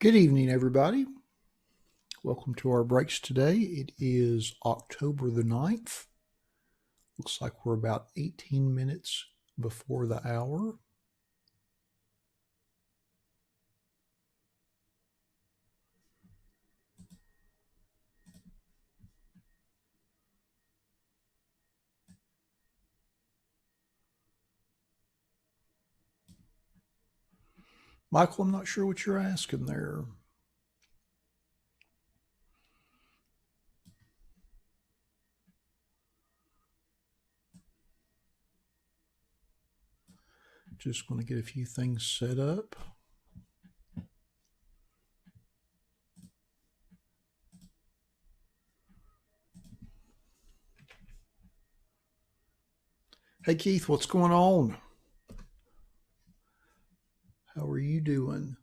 Good evening, everybody. Welcome to our breaks today. It is October the 9th. Looks like we're about 18 minutes before the hour. Michael, I'm not sure what you're asking there. Just want to get a few things set up. Hey, Keith, what's going on? How are you doing?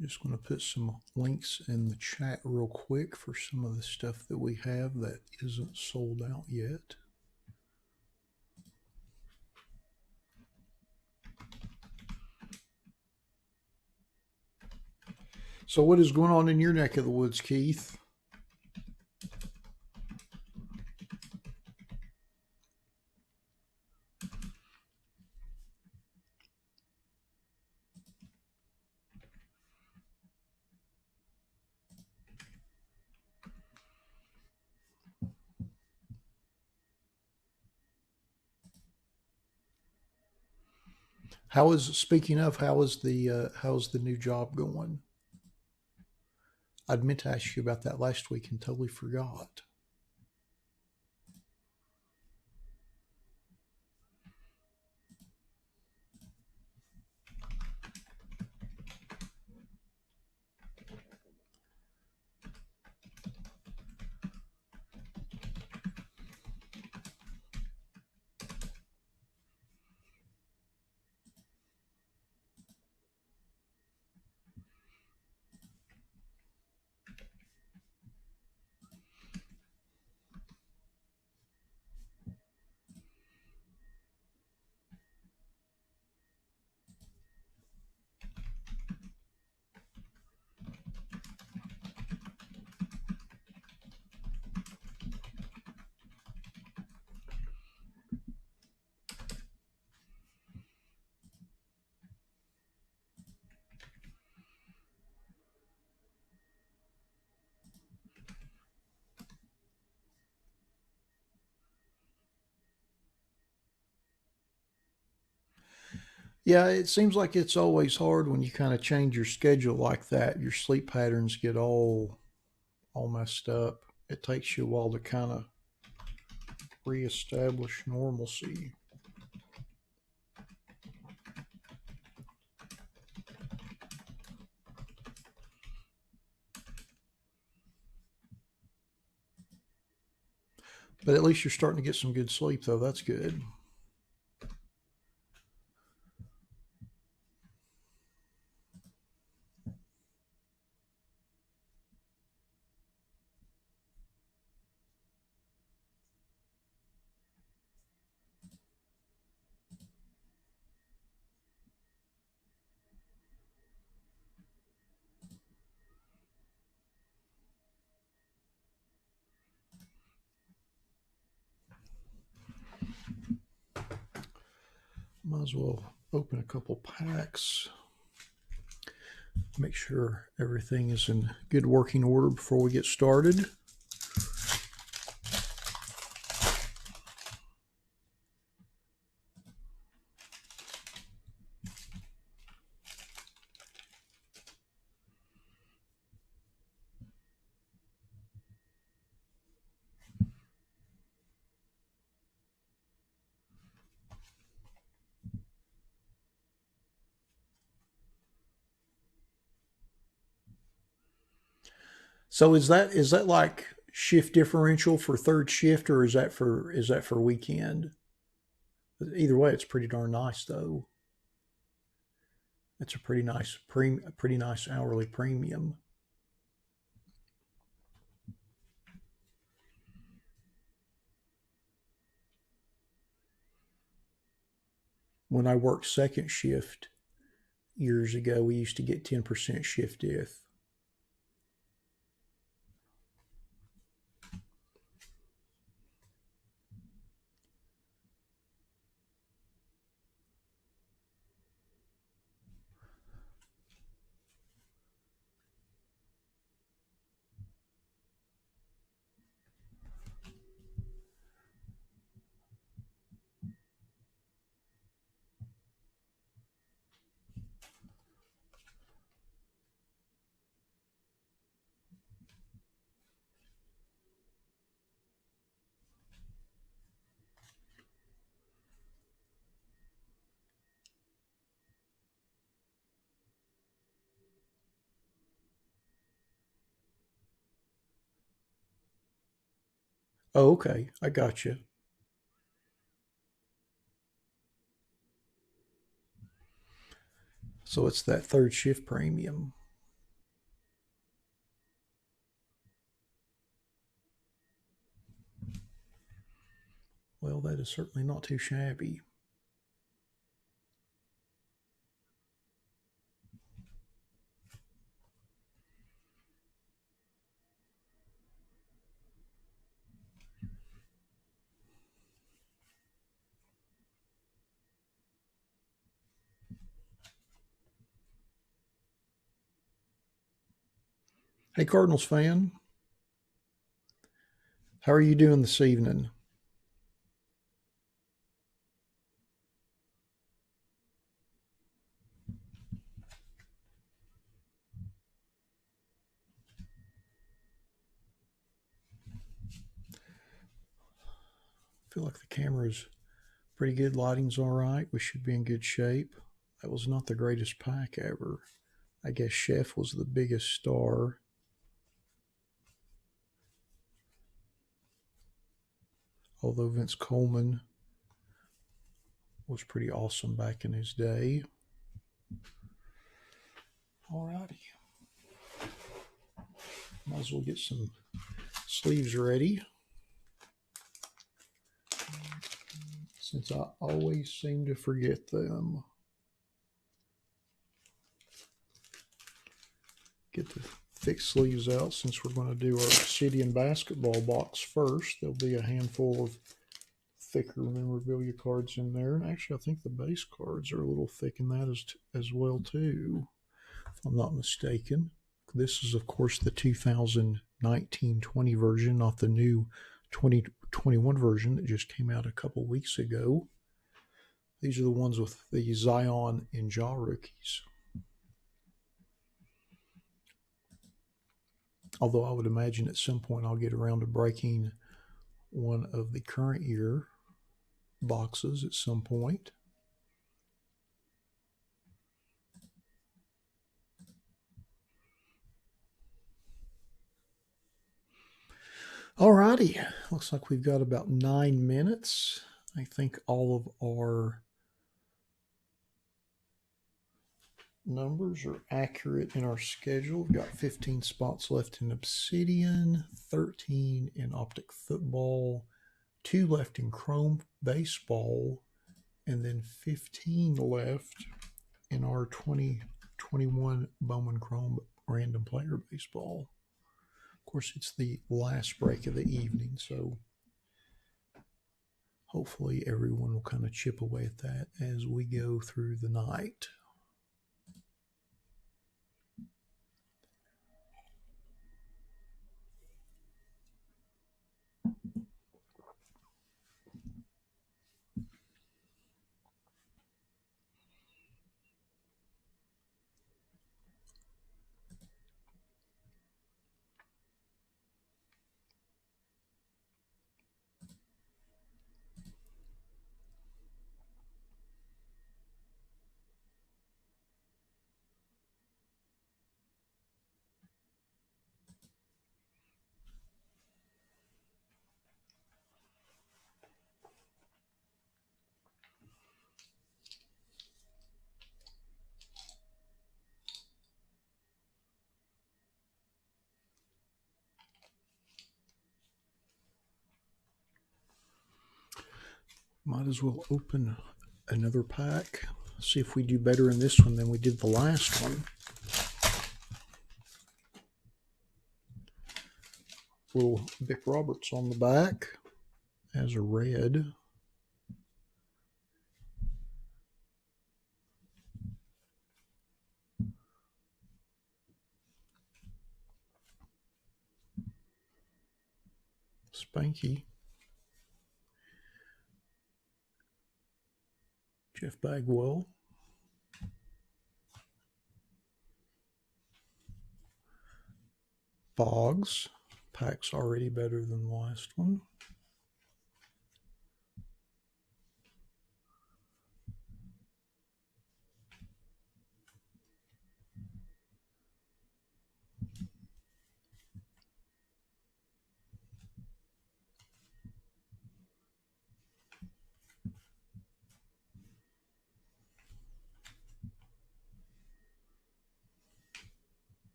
Just going to put some links in the chat real quick for some of the stuff that we have that isn't sold out yet. So what is going on in your neck of the woods, Keith? Speaking of, how's the new job going? I'd meant to ask you about that last week and totally forgot. Yeah, it seems like it's always hard when you kind of change your schedule like that. Your sleep patterns get all messed up. It takes you a while to kind of reestablish normalcy. But at least you're starting to get some good sleep, though. That's good. Might as well open a couple packs. Make sure everything is in good working order before we get started. So is that like shift differential for third shift, or is that for weekend? Either way, it's pretty darn nice though. It's a pretty nice hourly premium. When I worked second shift years ago, we used to get 10% shift diff. Oh, okay. I got you. So it's that third shift premium. Well, that is certainly not too shabby. Hey, Cardinals fan, how are you doing this evening? I feel like the camera's pretty good. Lighting's all right. We should be in good shape. That was not the greatest pack ever. I guess Chef was the biggest star. Although Vince Coleman was pretty awesome back in his day. Alrighty. Might as well get some sleeves ready, since I always seem to forget them. Get the thick sleeves out since we're going to do our Obsidian basketball box first. There'll be a handful of thicker memorabilia cards in there. And actually, I think the base cards are a little thick in that as well, too, if I'm not mistaken. This is, of course, the 2019-20 version, not the new 2021 version that just came out a couple weeks ago. These are the ones with the Zion and Ja rookies. Although I would imagine at some point I'll get around to breaking one of the current year boxes at some point. Alrighty, looks like we've got about 9 minutes. I think all of our numbers are accurate in our schedule. We've got 15 spots left in Obsidian, 13 in Optic Football, 2 left in Chrome Baseball, and then 15 left in our 2021 Bowman Chrome Random Player Baseball. Of course, it's the last break of the evening, so hopefully everyone will kind of chip away at that as we go through the night. Might as well open another pack. See if we do better in this one than we did the last one. Little Vic Roberts on the back as a red. Spanky. Jeff Bagwell. Boggs. Pack's already better than the last one.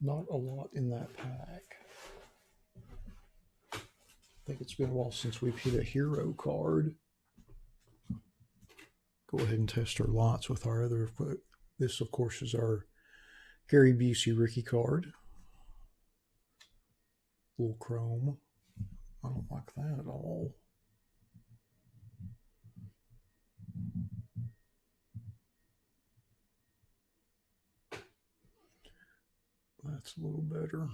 Not a lot in that pack. I think it's been a while since we've hit a hero card. Go ahead and test our lots with our other. This, of course, is our Gary Busey rookie card. Little chrome. I don't like that at all. That's a little better.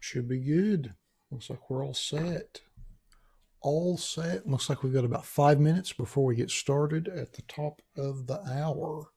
Should be good. Looks like we're all set. All set. Looks like we've got about 5 minutes before we get started at the top of the hour.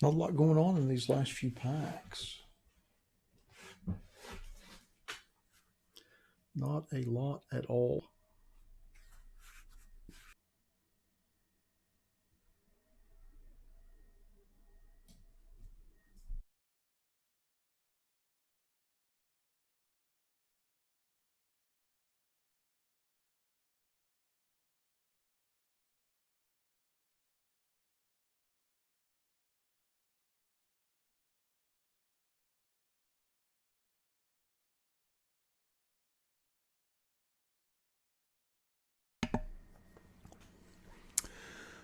Not a lot going on in these last few packs. Not a lot at all.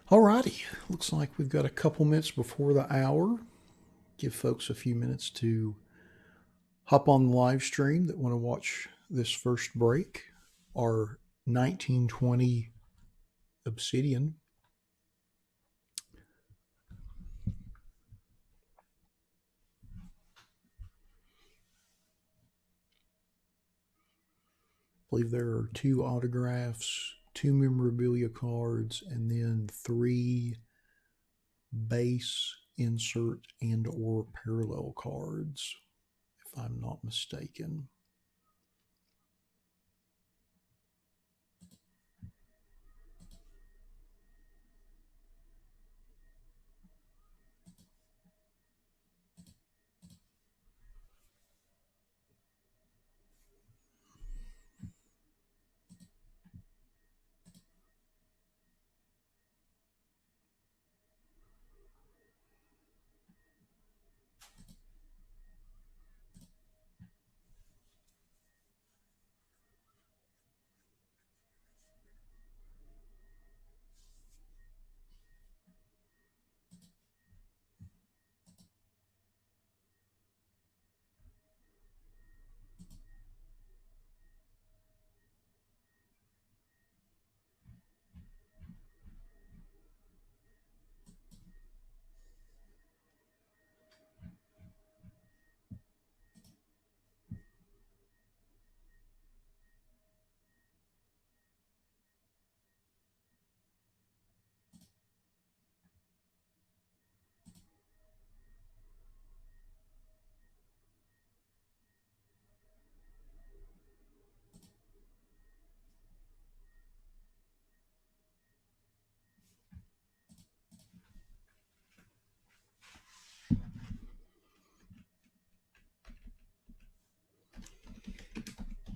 Alrighty, looks like we've got a couple minutes before the hour. Give folks a few minutes to hop on the live stream that want to watch this first break, our 1920 Obsidian. I believe there are 2 autographs, 2 memorabilia cards, and then 3 base, insert, and or parallel cards, if I'm not mistaken.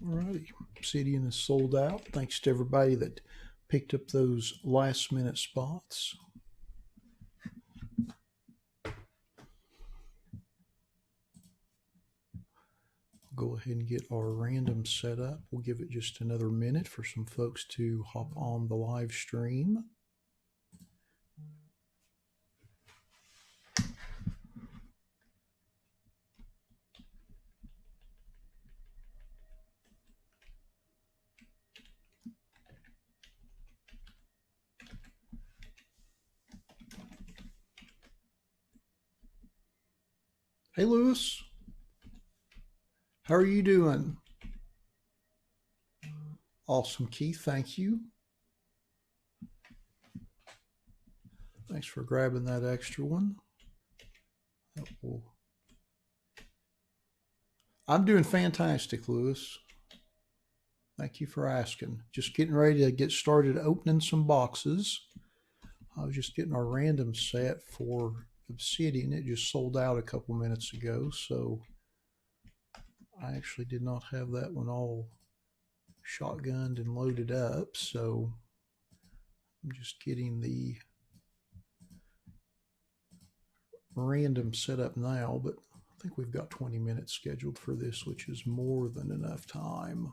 Alrighty, Obsidian is sold out. Thanks to everybody that picked up those last minute spots. Go ahead and get our random set up. We'll give it just another minute for some folks to hop on the live stream. Hey, Lewis. How are you doing? Awesome, Keith. Thank you. Thanks for grabbing that extra one. I'm doing fantastic, Lewis. Thank you for asking. Just getting ready to get started opening some boxes. I was just getting our random set for Obsidian. It just sold out a couple minutes ago, so I actually did not have that one all shotgunned and loaded up, so I'm just getting the random set up now, but I think we've got 20 minutes scheduled for this, which is more than enough time.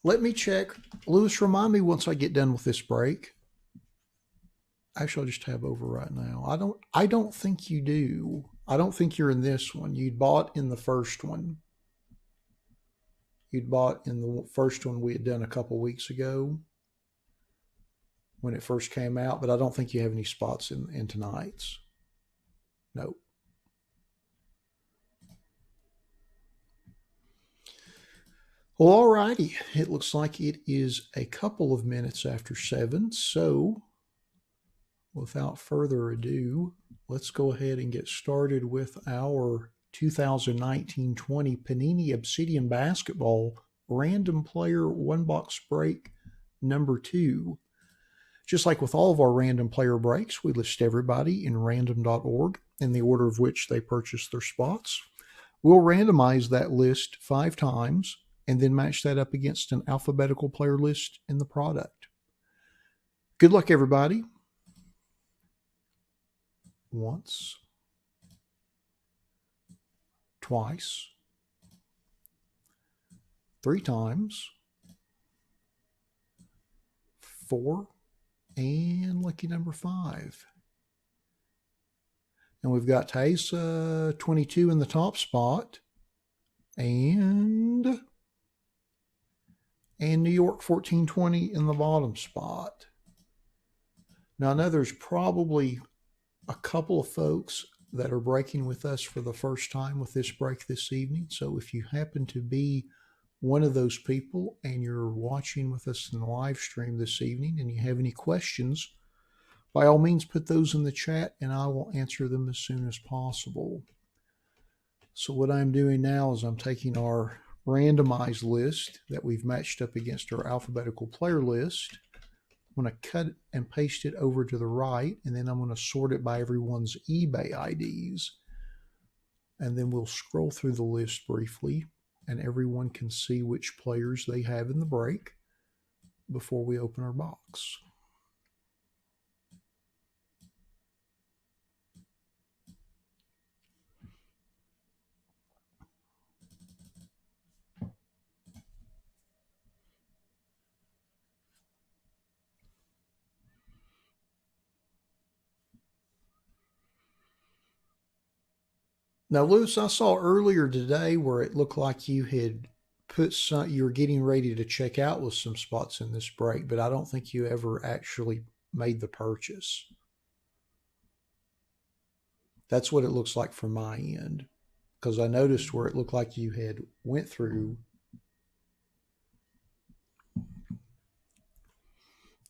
Let me check. Lewis, remind me once I get done with this break. Actually, I'll just tab over right now. I don't think you do. I don't think you're in this one. You'd bought in the first one. You'd bought in the first one we had done a couple weeks ago when it first came out, but I don't think you have any spots in tonight's. Nope. Well, all righty. It looks like it is a couple of minutes after 7, so without further ado, let's go ahead and get started with our 2019-20 Panini Obsidian Basketball Random Player One Box Break number 2. Just like with all of our random player breaks, we list everybody in random.org in the order of which they purchased their spots. We'll randomize that list 5 times and then match that up against an alphabetical player list in the product. Good luck, everybody. Once, twice, 3 times, 4, and lucky number 5. And we've got Taisa 22 in the top spot, and New York 1420 in the bottom spot. Now I know there's probably a couple of folks that are breaking with us for the first time with this break this evening. So if you happen to be one of those people and you're watching with us in the live stream this evening and you have any questions, by all means put those in the chat and I will answer them as soon as possible. So what I'm doing now is I'm taking our randomized list that we've matched up against our alphabetical player list. I'm going to cut and paste it over to the right, and then I'm going to sort it by everyone's eBay IDs. And then we'll scroll through the list briefly, and everyone can see which players they have in the break before we open our box. Now, Lewis, I saw earlier today where it looked like you had put some, you were getting ready to check out with some spots in this break, but I don't think you ever actually made the purchase. That's what it looks like from my end, because I noticed where it looked like you had went through,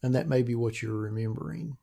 and that may be what you're remembering.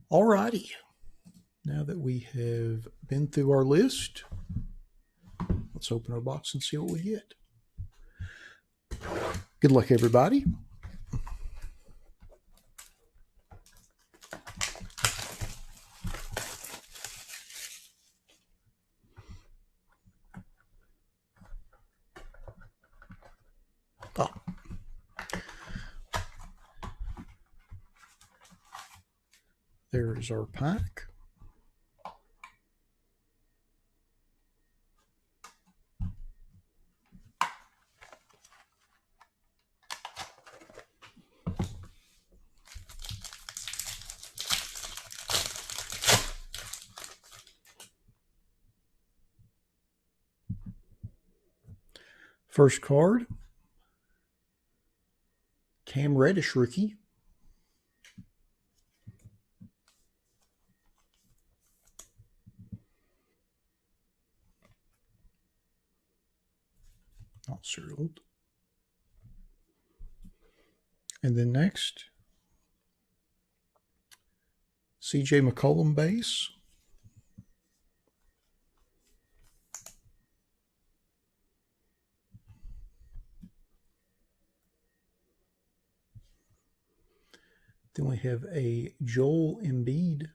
Alrighty, now that we have been through our list, let's open our box and see what we get. Good luck, everybody. Oh. There is our pack. First card, Cam Reddish rookie. Not serialed. And then next, CJ McCollum base. Then we have a Joel Embiid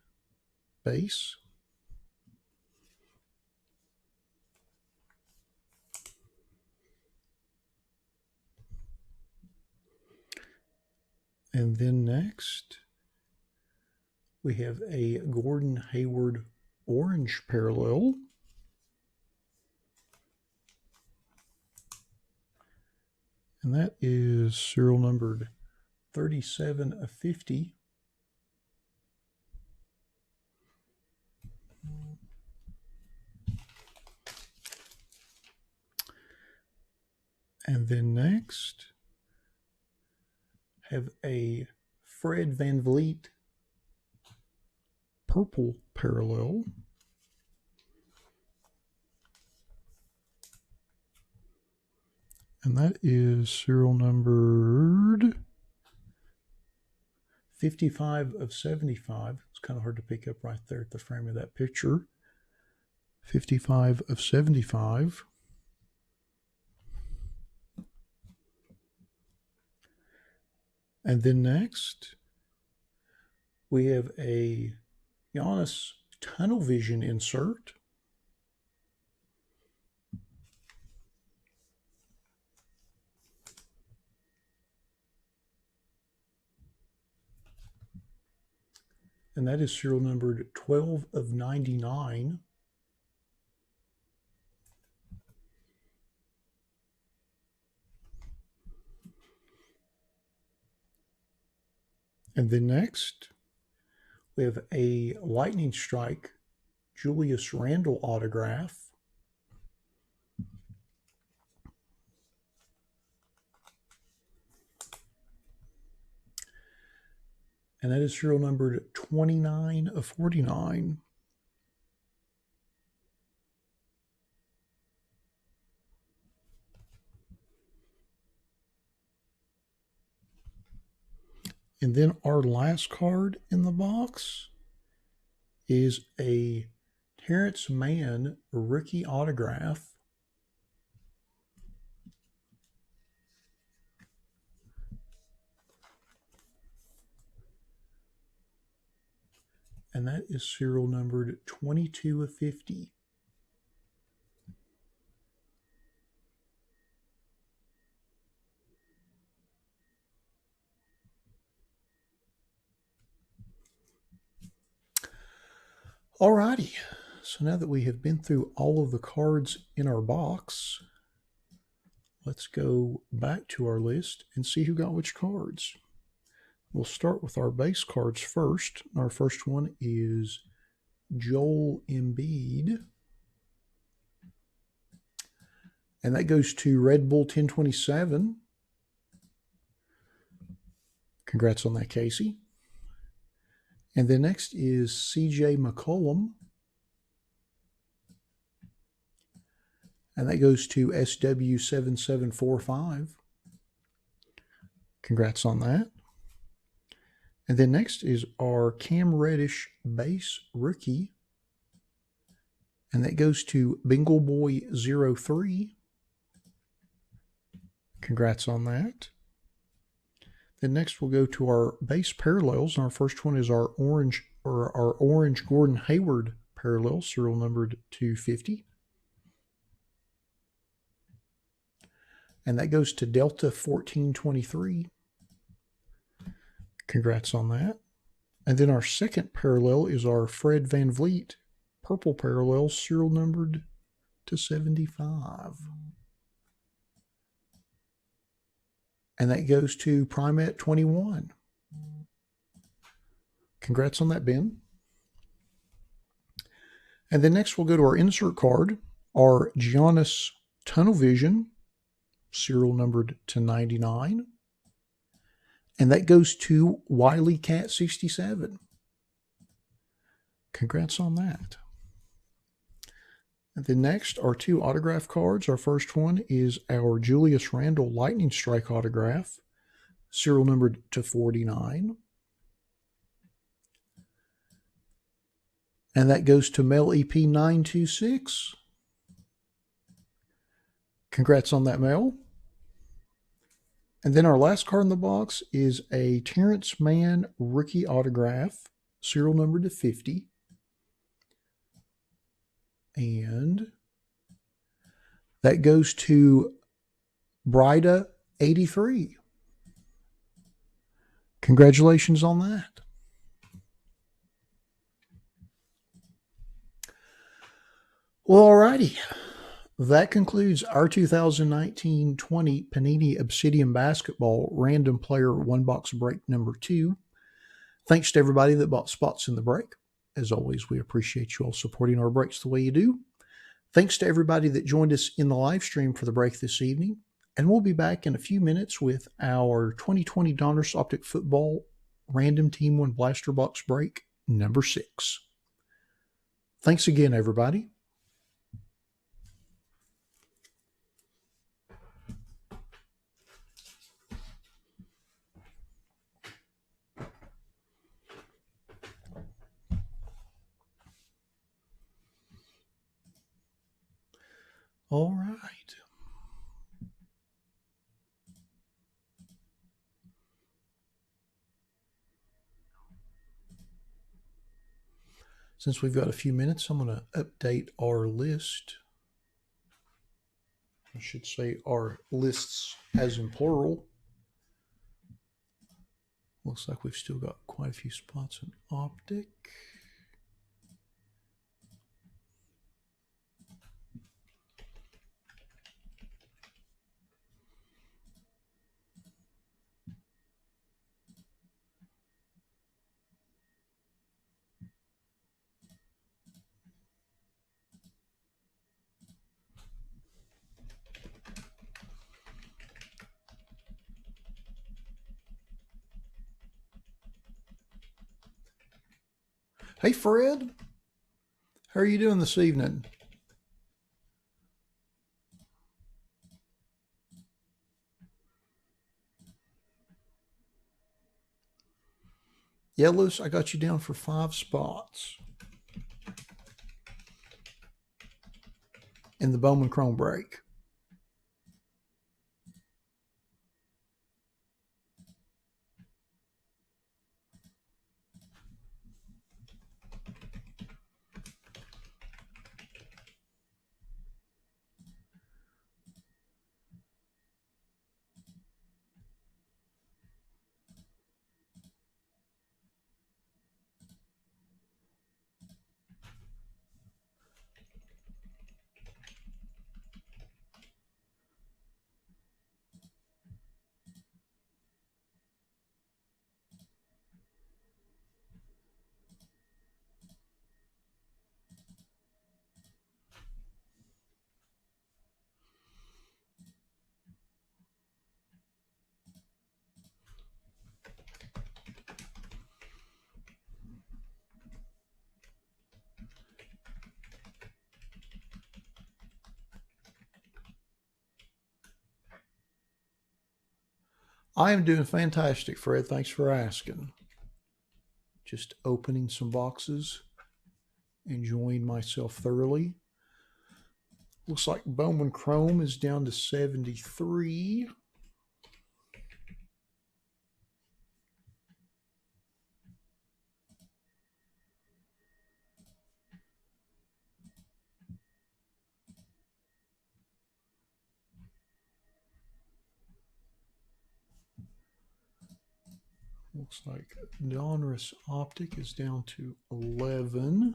base. And then next, we have a Gordon Hayward orange parallel. And that is serial numbered 37 of 50. And then next, have a Fred VanVleet purple parallel. And that is serial numbered 55 of 75. It's kind of hard to pick up right there at the frame of that picture. 55 of 75. And then next, we have a Giannis tunnel vision insert. And that is serial numbered 12 of 99. And then next, we have a Lightning Strike Julius Randle autograph. And that is serial numbered 29 of 49. And then our last card in the box is a Terrence Mann rookie autograph. And that is serial numbered 22 of 50. Alrighty, so now that we have been through all of the cards in our box, let's go back to our list and see who got which cards. We'll start with our base cards first. Our first one is Joel Embiid. And that goes to Red Bull 1027. Congrats on that, Casey. And then next is CJ McCollum. And that goes to SW7745. Congrats on that. And then next is our Cam Reddish base rookie. And that goes to Bingle Boy 03. Congrats on that. Then next we'll go to our base parallels. And our first one is our orange Gordon Hayward parallel, serial numbered 250. And that goes to Delta 1423. Congrats on that. And then our second parallel is our Fred Van Vliet purple parallel, serial numbered to 75. And that goes to Primate 21. Congrats on that, Ben. And then next we'll go to our insert card, our Giannis Tunnel Vision, serial numbered to 99. And that goes to Wiley Cat 67. Congrats on that. And then next, our two autograph cards. Our first one is our Julius Randle Lightning Strike autograph, serial numbered to 49. And that goes to Mel EP 926. Congrats on that, Mel. And then our last card in the box is a Terrence Mann rookie autograph, serial number to 50. And that goes to Brida 83. Congratulations on that. Well, alrighty. That concludes our 2019-20 Panini Obsidian Basketball Random Player One Box Break number 2. Thanks to everybody that bought spots in the break. As always, we appreciate you all supporting our breaks the way you do. Thanks to everybody that joined us in the live stream for the break this evening. And we'll be back in a few minutes with our 2020 Donruss Optic Football Random Team 1 Blaster Box Break number 6. Thanks again, everybody. All right. Since we've got a few minutes, I'm going to update our list. I should say our lists as in plural. Looks like we've still got quite a few spots in Optic. Hey, Fred. How are you doing this evening? Yeah, Luce, I got you down for 5 spots in the Bowman Chrome break. I am doing fantastic, Fred. Thanks for asking. Just opening some boxes, enjoying myself thoroughly. Looks like Bowman Chrome is down to 73. Looks like Donruss Optic is down to 11.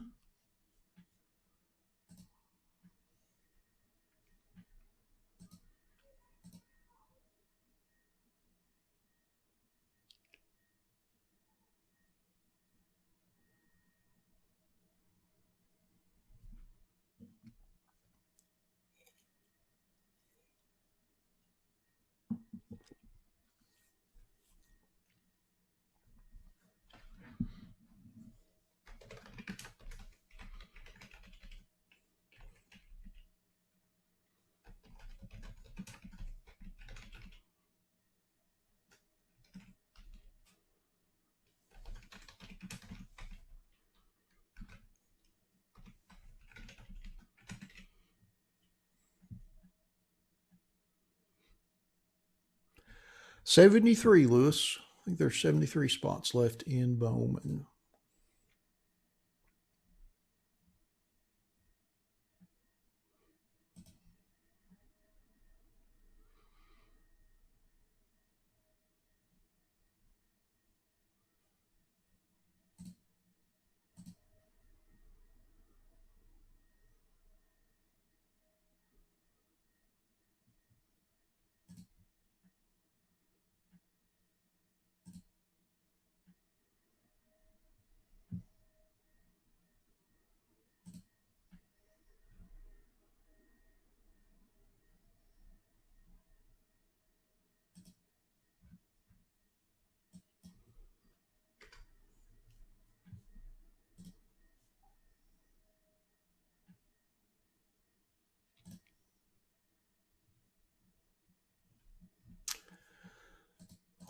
$73, Lewis. I think there's 73 spots left in Bowman.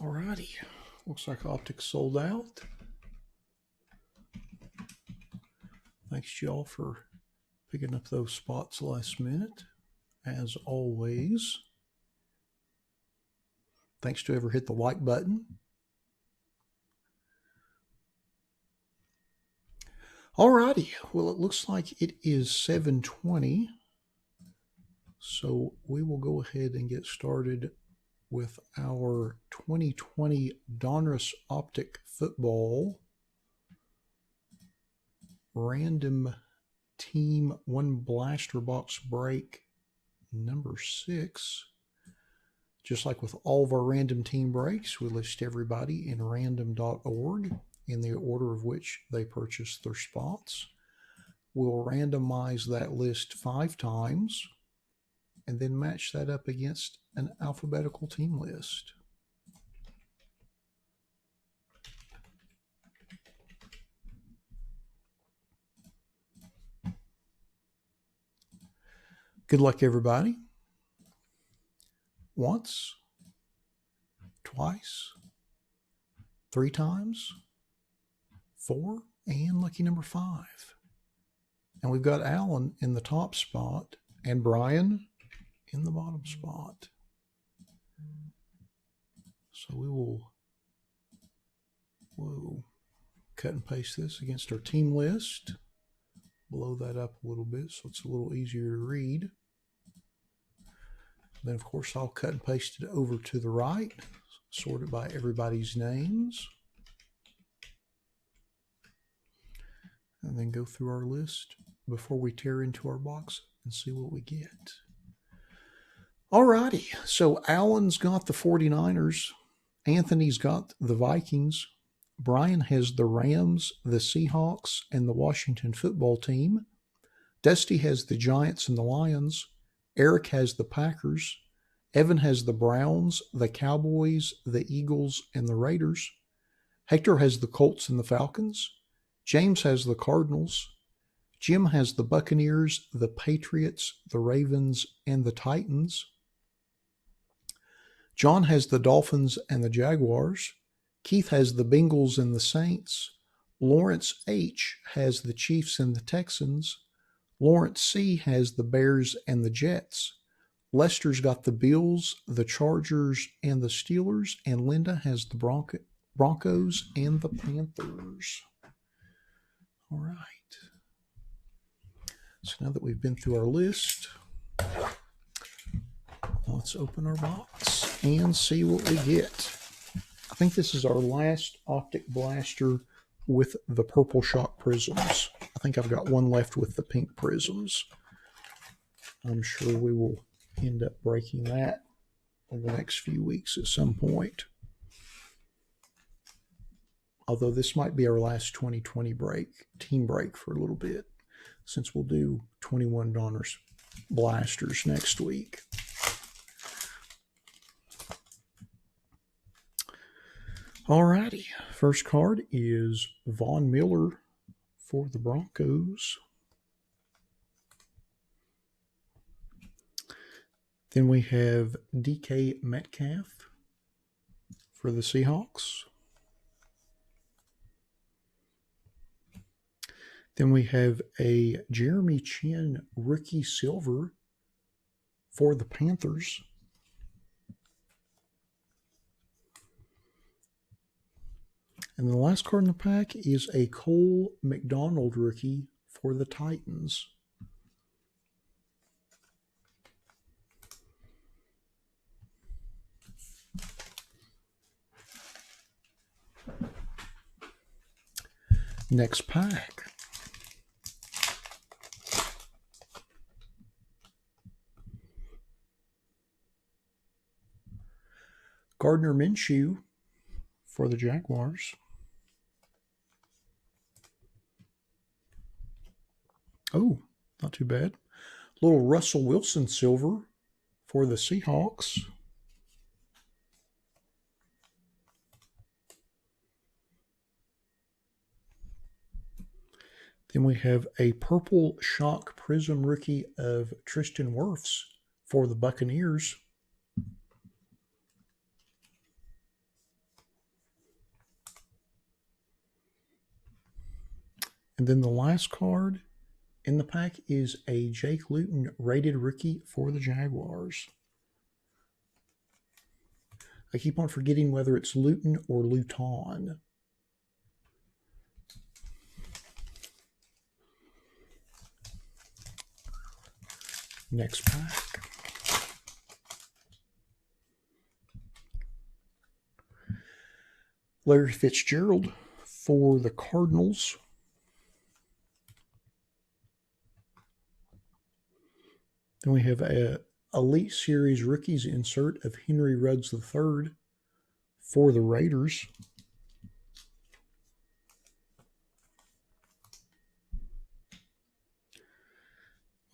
Alrighty, looks like Optic sold out. Thanks y'all for picking up those spots last minute, as always. Thanks to whoever hit the like button. Alrighty, well, it looks like it is 7:20, so we will go ahead and get started with our 2020 Donruss Optic Football Random Team 1 Blaster Box Break number 6. Just like with all of our random team breaks, we list everybody in random.org in the order of which they purchased their spots. We'll randomize that list 5 times and then match that up against an alphabetical team list. Good luck, everybody. Once, twice, 3 times, 4, and lucky number 5. And we've got Alan in the top spot and Brian in the bottom spot. So we'll cut and paste this against our team list. Blow that up a little bit so it's a little easier to read. Then, of course, I'll cut and paste it over to the right, sort it by everybody's names, and then go through our list before we tear into our box and see what we get. Alrighty, so Alan's got the 49ers, Anthony's got the Vikings, Brian has the Rams, the Seahawks, and the Washington football team. Dusty has the Giants and the Lions. Eric has the Packers. Evan has the Browns, the Cowboys, the Eagles, and the Raiders. Hector has the Colts and the Falcons. James has the Cardinals. Jim has the Buccaneers, the Patriots, the Ravens, and the Titans. John has the Dolphins and the Jaguars. Keith has the Bengals and the Saints. Lawrence H has the Chiefs and the Texans. Lawrence C has the Bears and the Jets. Lester's got the Bills, the Chargers, and the Steelers. And Linda has the Broncos and the Panthers. All right. So now that we've been through our list, let's open our box and see what we get. I think this is our last Optic Blaster with the purple shock prisms. I think I've got one left with the pink prisms. I'm sure we will end up breaking that in the next few weeks at some point. Although this might be our last 2020 team break for a little bit, since we'll do $21 blasters next week. Alrighty, first card is Von Miller for the Broncos. Then we have DK Metcalf for the Seahawks. Then we have a Jeremy Chin rookie silver for the Panthers. And the last card in the pack is a Cole McDonald rookie for the Titans. Next pack. Gardner Minshew for the Jaguars. Oh, not too bad. Little Russell Wilson silver for the Seahawks. Then we have a purple shock prism rookie of Tristan Wirfs for the Buccaneers. And then the last card in the pack is a Jake Luton rated rookie for the Jaguars. I keep on forgetting whether it's Luton or Luton. Next pack. Larry Fitzgerald for the Cardinals. Then we have a Elite Series Rookies insert of Henry Ruggs III for the Raiders.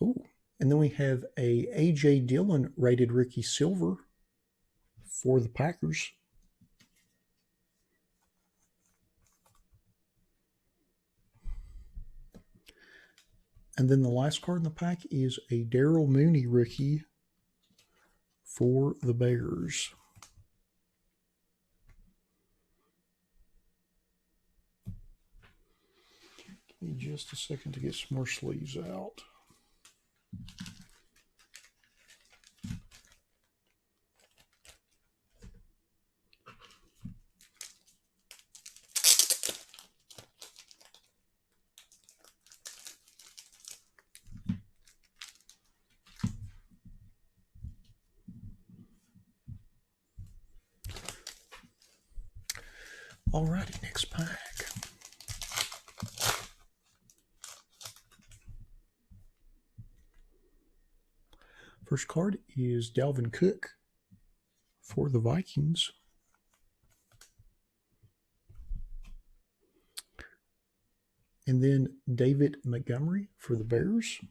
Oh, and then we have a A.J. Dillon rated rookie silver for the Packers. And then the last card in the pack is a Darryl Mooney rookie for the Bears. Give me just a second to get some more sleeves out. Alrighty, next pack. First card is Dalvin Cook for the Vikings. And then David Montgomery for the Bears.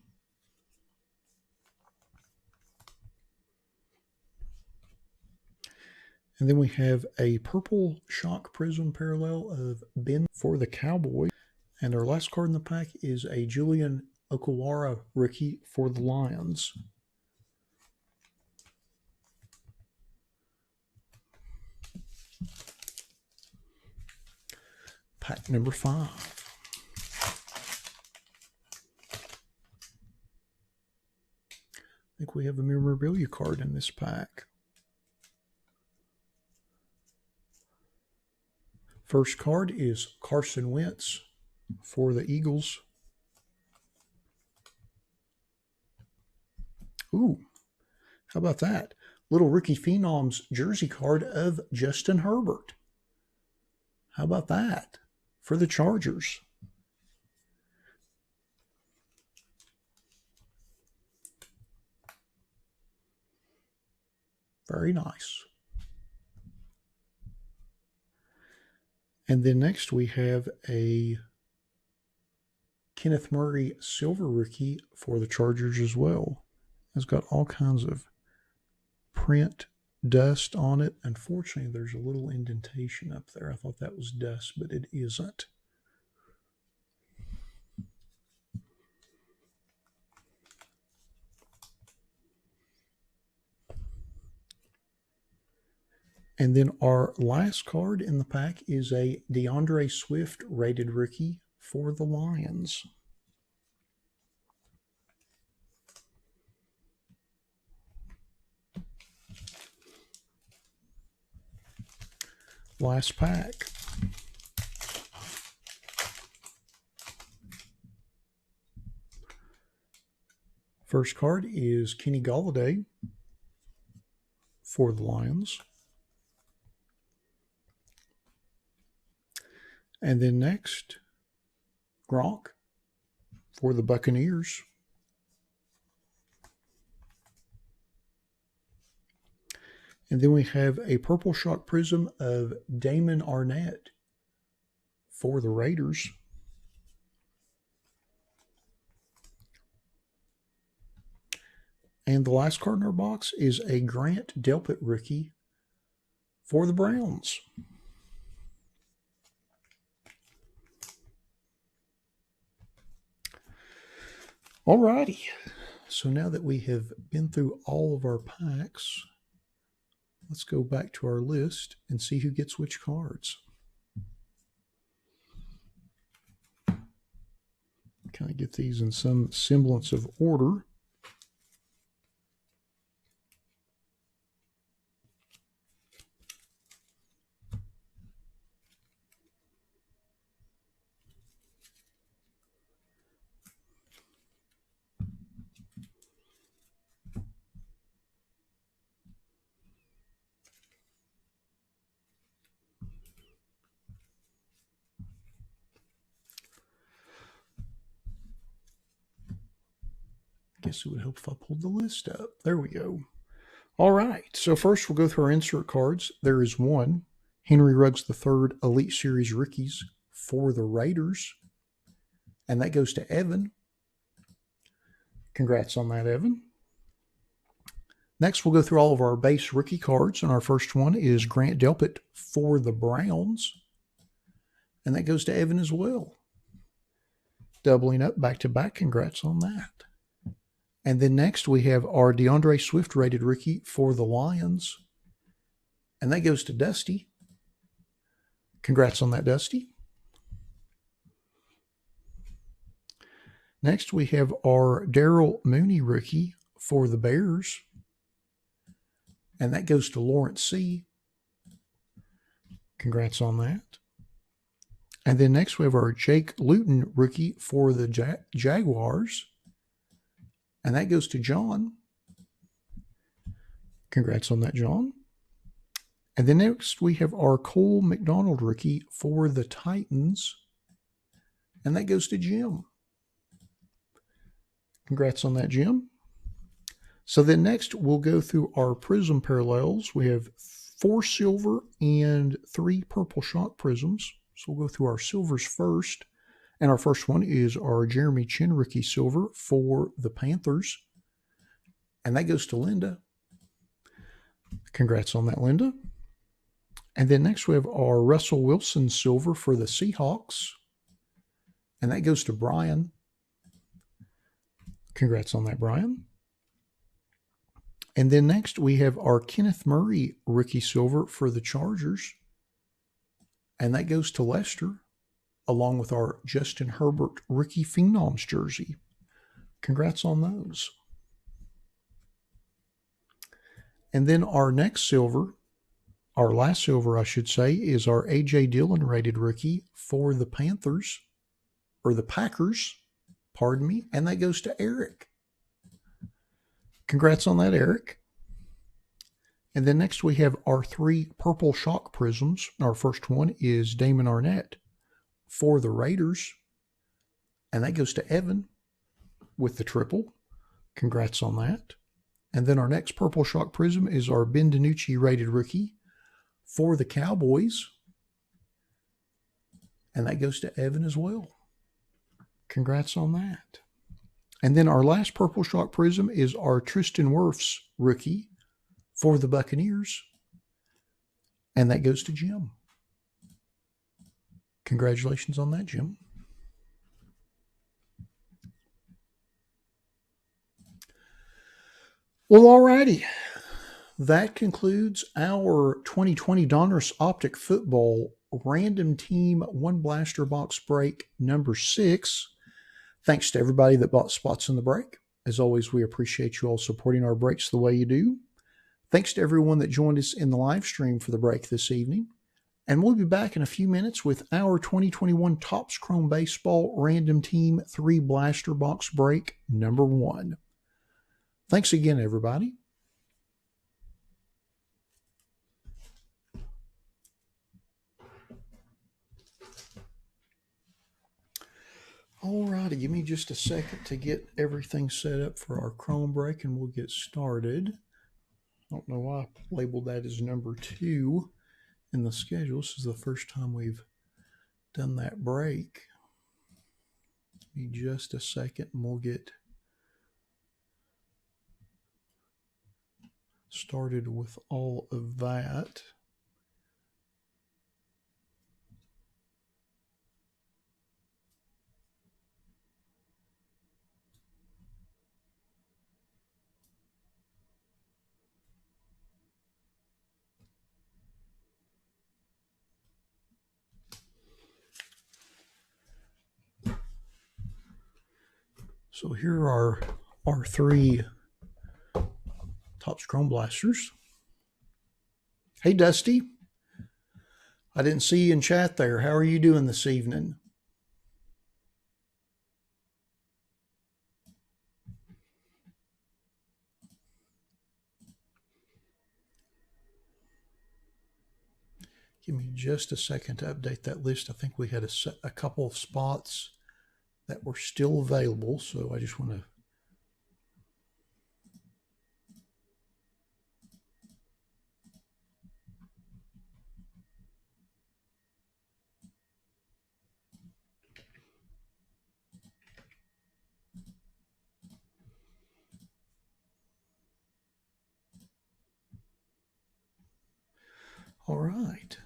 And then we have a purple shock prism parallel of Ben for the Cowboys. And our last card in the pack is a Julian Okwara rookie for the Lions. pack number 5. I think we have a memorabilia card in this pack. First card is Carson Wentz for the Eagles. Ooh, how about that? Little Rookie Phenoms jersey card of Justin Herbert. How about that for the Chargers? Very nice. And then next we have a Kenneth Murray silver rookie for the Chargers as well. It's got all kinds of print dust on it. Unfortunately, there's a little indentation up there. I thought that was dust, but it isn't. And then our last card in the pack is a DeAndre Swift rated rookie for the Lions. Last pack. First card is Kenny Golladay for the Lions. And then next, Gronk for the Buccaneers. And then we have a Purple Shock Prism of Damon Arnett for the Raiders. And the last card in our box is a Grant Delpit rookie for the Browns. Alrighty, so now that we have been through all of our packs, let's go back to our list and see who gets which cards. Kind of get these in some semblance of order. Guess it would help if I pulled the list up. There we go. All right. So first we'll go through our insert cards. There is one Henry Ruggs III Elite Series rookies for the Raiders. And that goes to Evan. Congrats on that, Evan. Next, we'll go through all of our base rookie cards. And our first one is Grant Delpit for the Browns. And that goes to Evan as well. Doubling up back-to-back. Congrats on that. And then next we have our DeAndre Swift rated rookie for the Lions. And that goes to Dusty. Congrats on that, Dusty. Next we have our Darrell Mooney rookie for the Bears. And that goes to Lawrence C. Congrats on that. And then next we have our Jake Luton rookie for the Jaguars. And that goes to John. Congrats on that, John. And then next we have our Cole McDonald rookie for the Titans. And that goes to Jim. Congrats on that, Jim. So then next we'll go through our Prism Parallels. We have 4 silver and 3 purple shot prisms. So we'll go through our silvers first. And our first one is our Jeremy Chin rookie silver for the Panthers. And that goes to Linda. Congrats on that, Linda. And then next we have our Russell Wilson silver for the Seahawks. And that goes to Brian. Congrats on that, Brian. And then next we have our Kenneth Murray rookie silver for the Chargers. And that goes to Lester. along with our Justin Herbert Rookie Phenoms jersey. Congrats on those. And then our next silver, our last silver, I should say, is our A.J. Dillon rated rookie for the Panthers, or the Packers, pardon me, and that goes to Eric. Congrats on that, Eric. And then next we have our 3 purple shock prisms. Our first one is Damon Arnett for the Raiders, and that goes to Evan with the triple. Congrats on that. And then our next purple shock prism is our Ben DiNucci rated rookie for the Cowboys, and that goes to Evan as well. Congrats on that. And then our last purple shock prism is our Tristan Wirfs rookie for the Buccaneers, and that goes to Jim. Congratulations on that, Jim. Well, alrighty. That concludes our 2020 Donruss Optic Football Random Team 1 Blaster Box Break number 6. Thanks to everybody that bought spots in the break. As always, we appreciate you all supporting our breaks the way you do. Thanks to everyone that joined us in the live stream for the break this evening. And we'll be back in a few minutes with our 2021 Topps Chrome Baseball Random Team 3 Blaster Box Break number 1. Thanks again, everybody. Alrighty, give me just a second to get everything set up for our Chrome break and we'll get started. I don't know why I labeled that as number 2 in the schedule. This is the first time we've done that break. Give me just a second and we'll get started with all of that. So here are our 3 Topps Chrome Blasters. Hey, Dusty. I didn't see you in chat there. How are you doing this evening? Give me just a second to update that list. I think we had a couple of spots that were still available, so I just want to all right.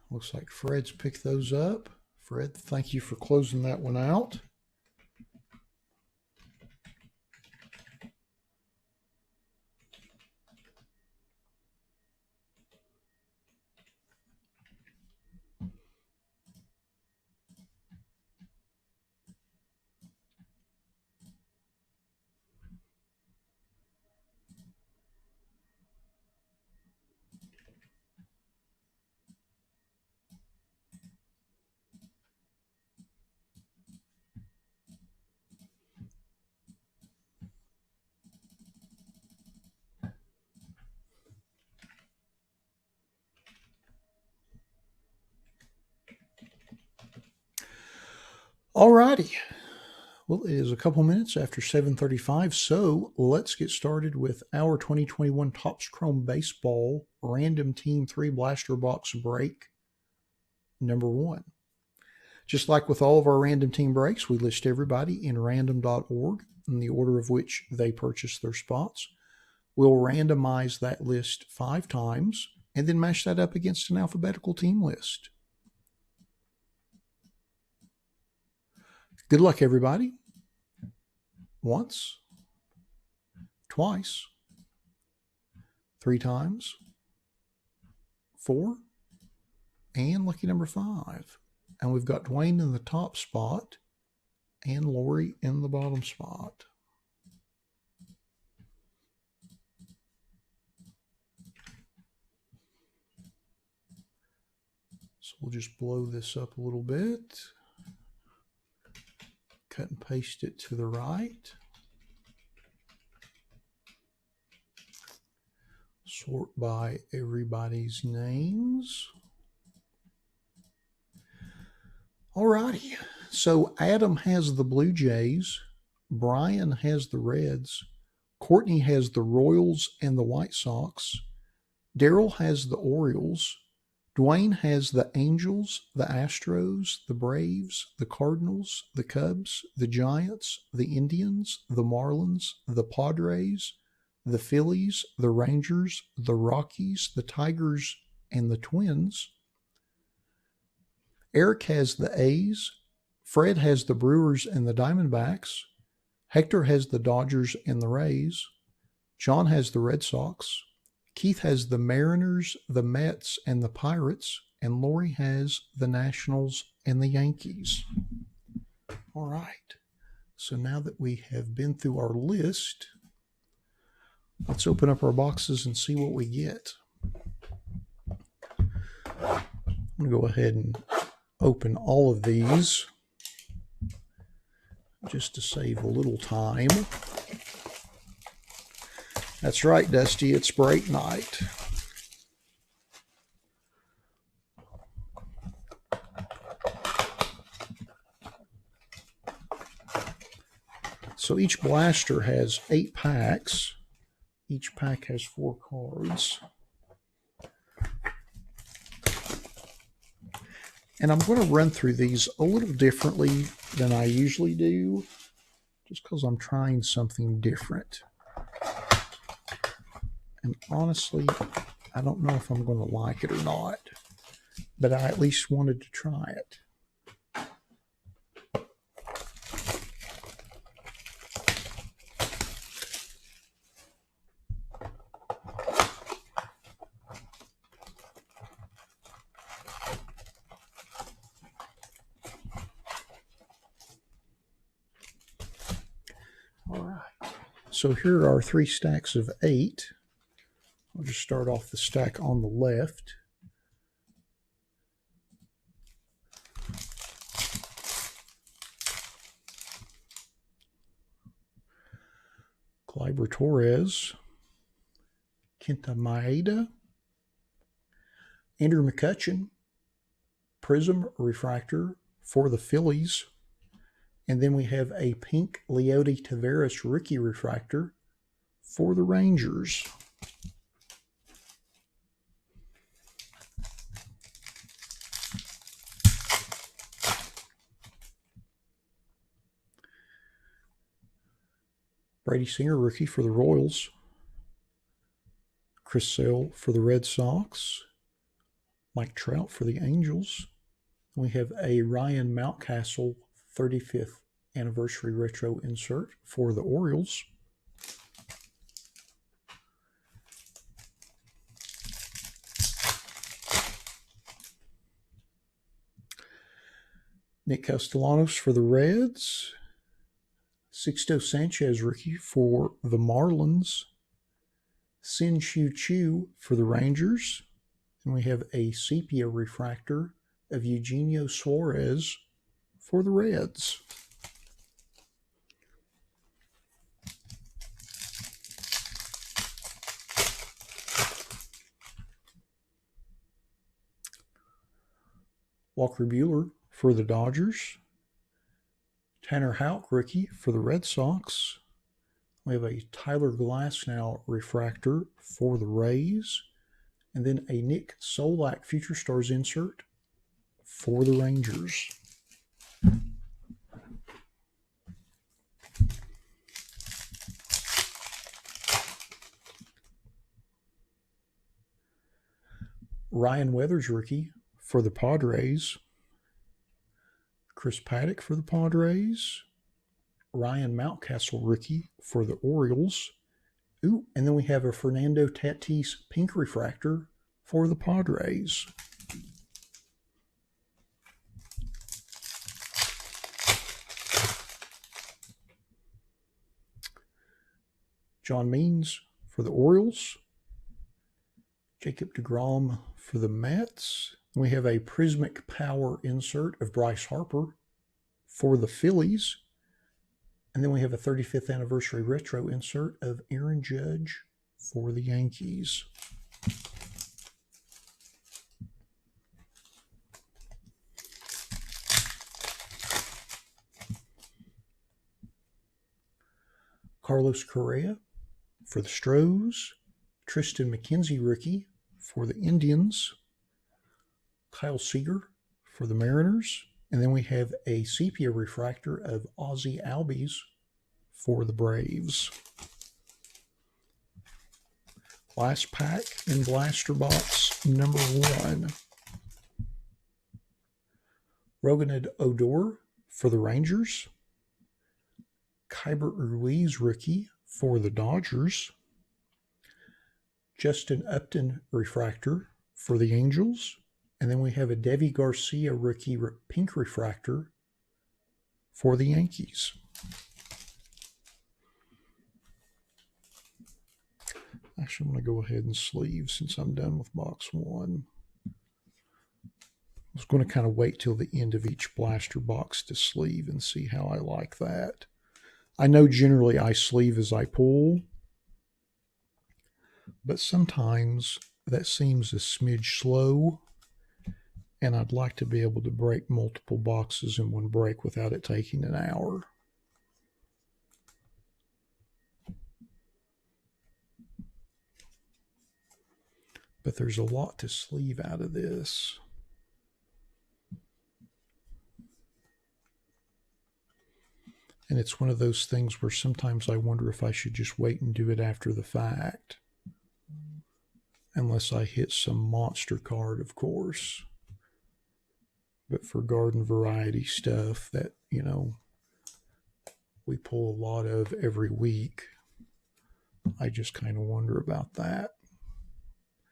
Looks like Fred's picked those up. Fred, thank you for closing that one out. All righty. Well, it is a couple minutes after 7:35, so let's get started with our 2021 Topps Chrome Baseball Random Team 3 Blaster Box Break number 1. Just like with all of our random team breaks, we list everybody in random.org in the order of which they purchased their spots. We'll randomize that list 5 times and then match that up against an alphabetical team list. Good luck, everybody. Once, twice, 3 times, 4, and lucky number 5. And we've got Dwayne in the top spot and Lori in the bottom spot. So we'll just blow this up a little bit. Cut and paste it to the right. Sort by everybody's names. Alrighty, so Adam has the Blue Jays, Brian has the Reds, Courtney has the Royals and the White Sox, Daryl has the Orioles, Dwayne has the Angels, the Astros, the Braves, the Cardinals, the Cubs, the Giants, the Indians, the Marlins, the Padres, the Phillies, the Rangers, the Rockies, the Tigers, and the Twins. Eric has the A's, Fred has the Brewers and the Diamondbacks, Hector has the Dodgers and the Rays, John has the Red Sox, Keith has the Mariners, the Mets, and the Pirates, and Lori has the Nationals and the Yankees. All right, so now that we have been through our list, let's open up our boxes and see what we get. I'm going to go ahead and open all of these just to save a little time. That's right, Dusty, it's break night. So each blaster has 8 packs. Each pack has 4 cards. And I'm going to run through these a little differently than I usually do, just because I'm trying something different. And honestly, I don't know if I'm going to like it or not, but I at least wanted to try it. All right, so here are 3 stacks of 8. I'll just start off the stack on the left. Gleyber Torres, Kenta Maeda, Andrew McCutchen, Prism Refractor for the Phillies, and then we have a pink Leody Taveras rookie refractor for the Rangers. Brady Singer rookie for the Royals. Chris Sale for the Red Sox. Mike Trout for the Angels. We have a Ryan Mountcastle 35th anniversary retro insert for the Orioles. Nick Castellanos for the Reds. Sixto Sanchez rookie for the Marlins. Sin Chu Chu for the Rangers. And we have a sepia refractor of Eugenio Suarez for the Reds. Walker Buehler for the Dodgers. Tanner Houck rookie for the Red Sox. We have a Tyler Glasnow refractor for the Rays. And then a Nick Solak Future Stars insert for the Rangers. Ryan Weathers rookie for the Padres. Chris Paddock for the Padres. Ryan Mountcastle rookie for the Orioles. Ooh, and then we have a Fernando Tatis pink refractor for the Padres. John Means for the Orioles. Jacob deGrom for the Mets. We have a Prismic Power insert of Bryce Harper for the Phillies. And then we have a 35th anniversary retro insert of Aaron Judge for the Yankees. Carlos Correa for the Stros. Tristan McKenzie rookie for the Indians. Kyle Seager for the Mariners. And then we have a sepia refractor of Ozzie Albies for the Braves. Last pack in blaster box number 1. Roganed Odor for the Rangers. Kyber Ruiz rookie for the Dodgers. Justin Upton refractor for the Angels. And then we have a Devi Garcia rookie pink refractor for the Yankees. Actually, I'm going to go ahead and sleeve since I'm done with box 1. I was going to kind of wait till the end of each blaster box to sleeve and see how I like that. I know generally I sleeve as I pull, but sometimes that seems a smidge slow, and I'd like to be able to break multiple boxes in one break without it taking an hour. But there's a lot to sleeve out of this. And it's one of those things where sometimes I wonder if I should just wait and do it after the fact. Unless I hit some monster card, of course. But for garden variety stuff that, you know, we pull a lot of every week, I just kind of wonder about that.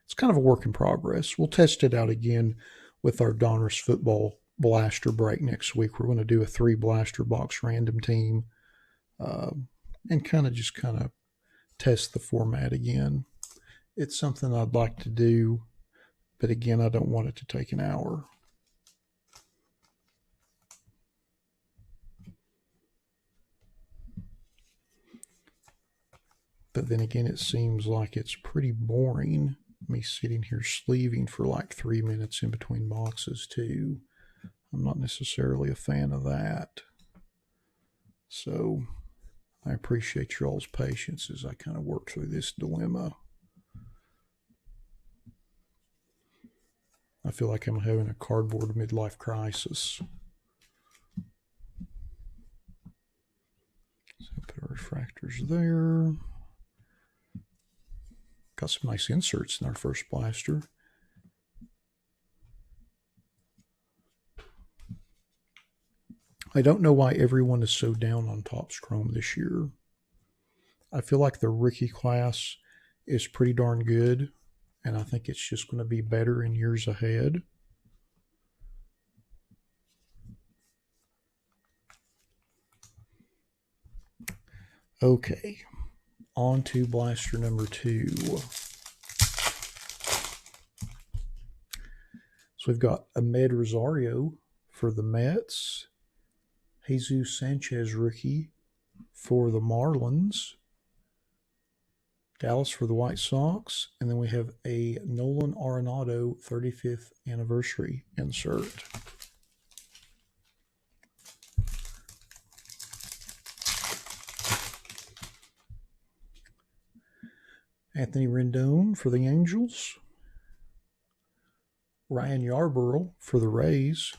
It's kind of a work in progress. We'll test it out again with our Donruss football blaster break next week. We're going to do a 3 blaster box random team and kind of test the format again. It's something I'd like to do, but again, I don't want it to take an hour. But then again, it seems like it's pretty boring, me sitting here sleeving for like 3 minutes in between boxes too. I'm not necessarily a fan of that. So I appreciate your all's patience as I kind of work through this dilemma. I feel like I'm having a cardboard midlife crisis. So put our refractors there. Got some nice inserts in our first blaster. I don't know why everyone is so down on Topps Chrome this year. I feel like the rookie class is pretty darn good, and I think it's just going to be better in years ahead. Okay, on to blaster number 2. So we've got Ahmed Rosario for the Mets. Jesus Sanchez rookie for the Marlins. Dallas for the White Sox. And then we have a Nolan Arenado 35th anniversary insert. Anthony Rendon for the Angels. Ryan Yarbrough for the Rays.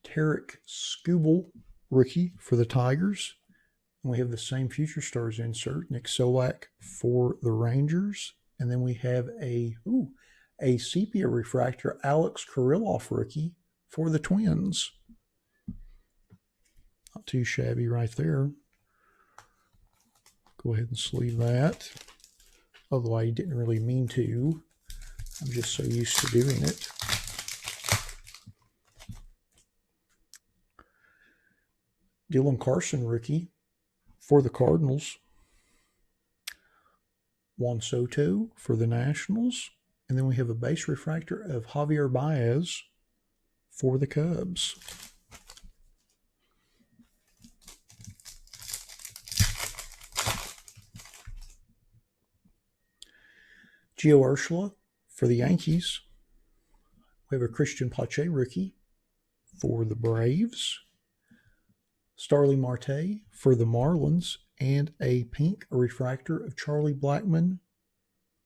Tarek Skubal, rookie for the Tigers. And we have the same Future Stars insert, Nick Solak for the Rangers. And then we have a sepia refractor, Alex Kirilloff rookie for the Twins. Not too shabby right there. Go ahead and sleeve that. Although I didn't really mean to. I'm just so used to doing it. Dylan Carson rookie for the Cardinals. Juan Soto for the Nationals. And then we have a base refractor of Javier Baez for the Cubs. Gio Urshela for the Yankees. We have a Christian Pache rookie for the Braves. Starling Marte for the Marlins, and a pink refractor of Charlie Blackmon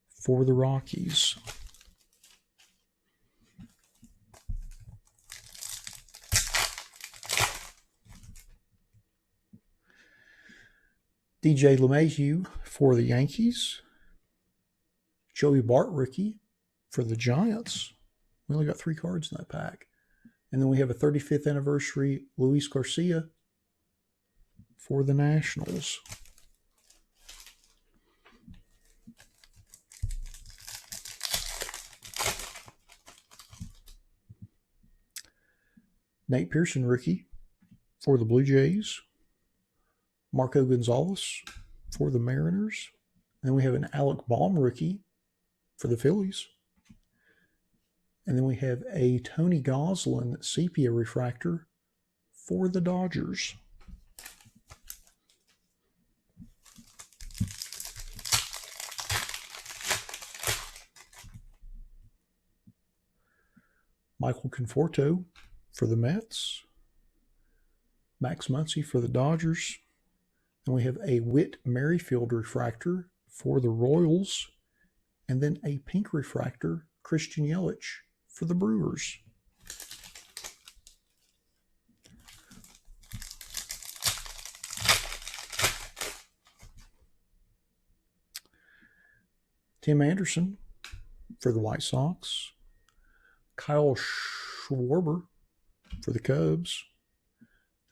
for the Rockies. DJ LeMahieu for the Yankees. Joey Bart rookie for the Giants. We only got 3 cards in that pack. And then we have a 35th anniversary Luis Garcia for the Nationals. Nate Pearson rookie for the Blue Jays. Marco Gonzalez for the Mariners. And then we have an Alec Baum rookie for the Phillies. And then we have a Tony Gonsolin sepia refractor for the Dodgers. Michael Conforto for the Mets. Max Muncy for the Dodgers. And we have a Whit Merrifield refractor for the Royals. And then a pink refractor, Christian Yelich, for the Brewers. Tim Anderson for the White Sox. Kyle Schwarber for the Cubs.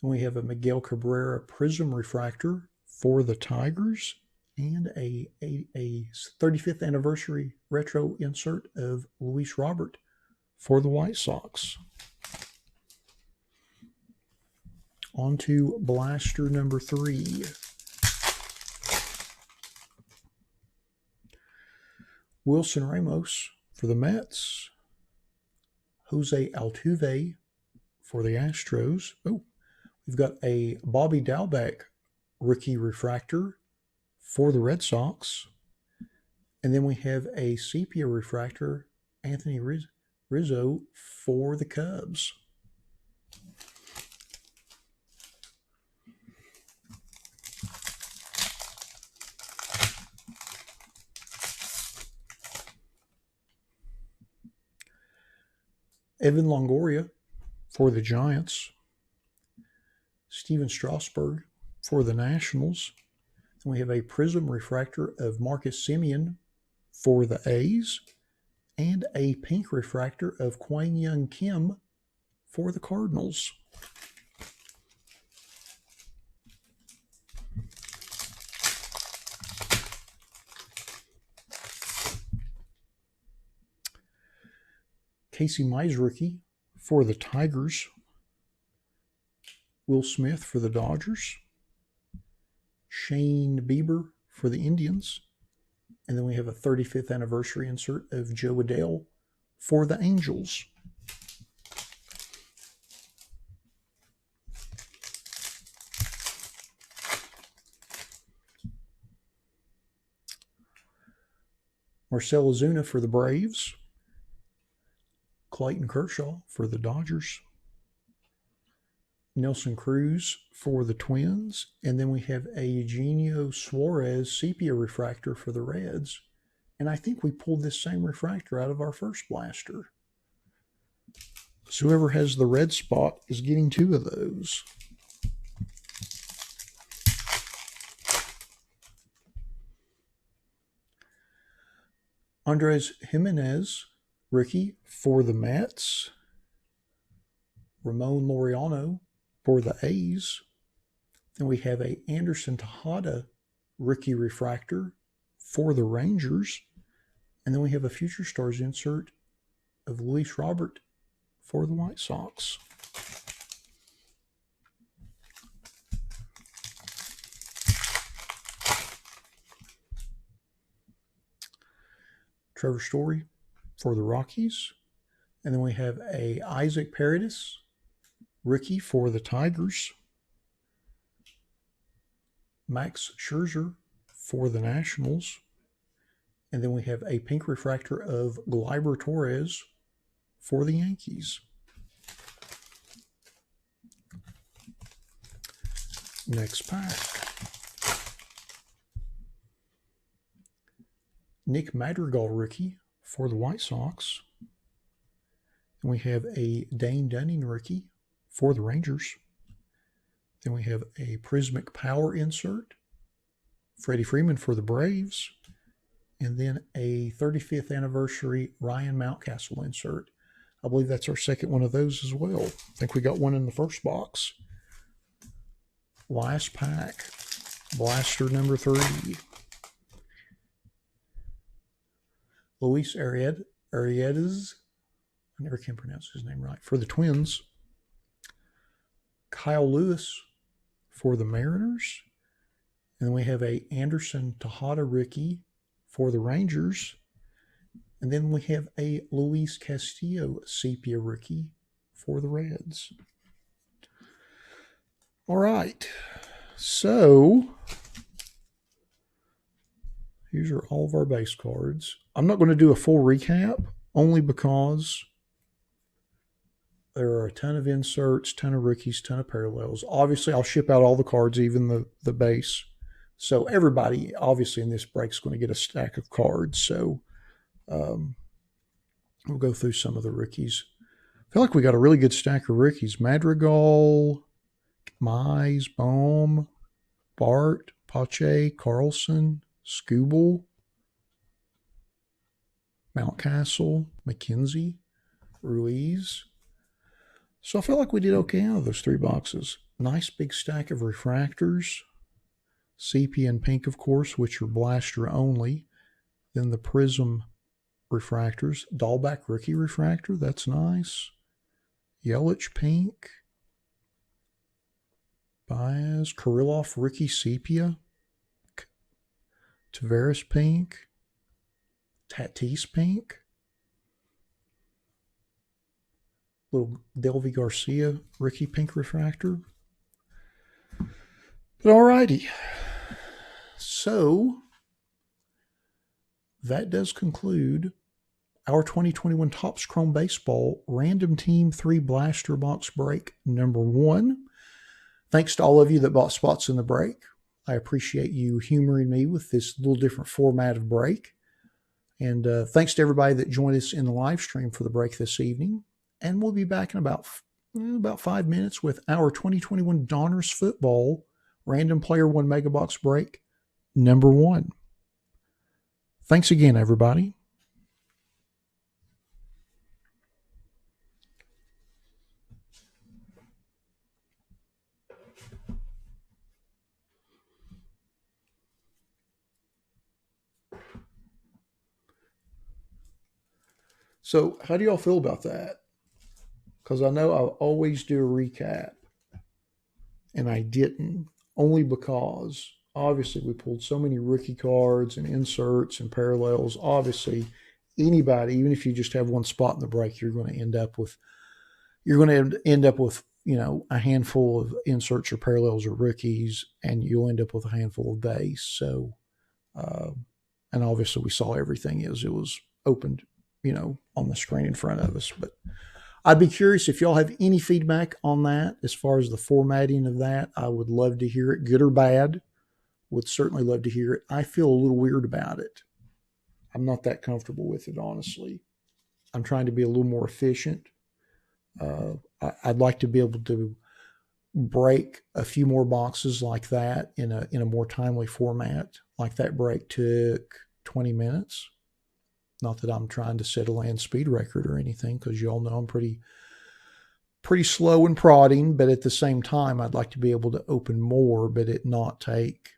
And we have a Miguel Cabrera Prism refractor for the Tigers, and a 35th anniversary retro insert of Luis Robert for the White Sox. On to blaster number 3. Wilson Ramos for the Mets. Jose Altuve for the Astros. Oh, we've got a Bobby Dalbec rookie refractor for the Red Sox. And then we have a sepia refractor, Anthony Rizzo for the Cubs. Evan Longoria for the Giants. Steven Strasburg for the Nationals. And we have a Prism refractor of Marcus Semien for the A's, and a pink refractor of Kwang Young Kim for the Cardinals. Casey Mize rookie for the Tigers. Will Smith for the Dodgers. Shane Bieber for the Indians. And then we have a 35th anniversary insert of Joe Adele for the Angels. Marcell Ozuna for the Braves. Clayton Kershaw for the Dodgers. Nelson Cruz for the Twins. And then we have a Eugenio Suarez sepia refractor for the Reds. And I think we pulled this same refractor out of our first blaster. So whoever has the red spot is getting 2 of those. Andres Jimenez, rookie for the Mets. Ramon Laureano for the A's. And we have a Anderson Tejada rookie refractor for the Rangers. And then we have a Future Stars insert of Luis Robert for the White Sox. Trevor Story for the Rockies. And then we have a Isaac Paredes rookie for the Tigers. Max Scherzer for the Nationals. And then we have a pink refractor of Gleyber Torres for the Yankees. Next pack. Nick Madrigal rookie for the White Sox. And we have a Dane Dunning rookie for the Rangers. Then we have a Prismic Power insert, Freddie Freeman for the Braves. And then a 35th anniversary Ryan Mountcastle insert. I believe that's our second one of those as well. I think we got one in the first box. Last pack, blaster number 3. Luis Arrieta's, I never can pronounce his name right, for the Twins. Kyle Lewis for the Mariners. And then we have a Anderson Tejada rookie for the Rangers. And then we have a Luis Castillo sepia rookie for the Reds. All right, so here's all of our base cards. I'm not going to do a full recap, only because there are a ton of inserts, ton of rookies, ton of parallels. Obviously, I'll ship out all the cards, even the base. So everybody, obviously, in this break is going to get a stack of cards. So we'll go through some of the rookies. I feel like we got a really good stack of rookies. Madrigal, Mize, Bohm, Bart, Pache, Carlson, Skubal, Mountcastle, McKenzie, Ruiz. So I feel like we did okay out of those 3 boxes. Nice big stack of refractors. Sepia and pink, of course, which are blaster only. Then the Prism refractors. Dahlback rookie refractor, that's nice. Yelich pink. Baez, Kirilloff rookie sepia. Tavares pink. Tatis pink. Little Delvey Garcia rookie pink refractor. But alrighty. So that does conclude our 2021 Topps Chrome Baseball Random Team 3 Blaster Box Break number 1. Thanks to all of you that bought spots in the break. I appreciate you humoring me with this little different format of break. And thanks to everybody that joined us in the live stream for the break this evening. And we'll be back in about 5 minutes with our 2021 Donruss Football Random Player 1 Mega Box Break number 1. Thanks again, everybody. So how do y'all feel about that? Because I know I always do a recap, and I didn't, only because obviously we pulled so many rookie cards and inserts and parallels. Obviously, anybody, even if you just have one spot in the break, you're going to end up with a handful of inserts or parallels or rookies, and you'll end up with a handful of base. So, and obviously we saw everything as it was opened, on the screen in front of us. But I'd be curious if y'all have any feedback on that as far as the formatting of that. I would love to hear it, good or bad. Would certainly love to hear it. I feel a little weird about it. I'm not that comfortable with it, honestly. I'm trying to be a little more efficient. I'd like to be able to break a few more boxes like that in a more timely format. Like that break took 20 minutes. Not that I'm trying to set a land speed record or anything, because you all know I'm pretty slow and prodding, but at the same time, I'd like to be able to open more, but it not take,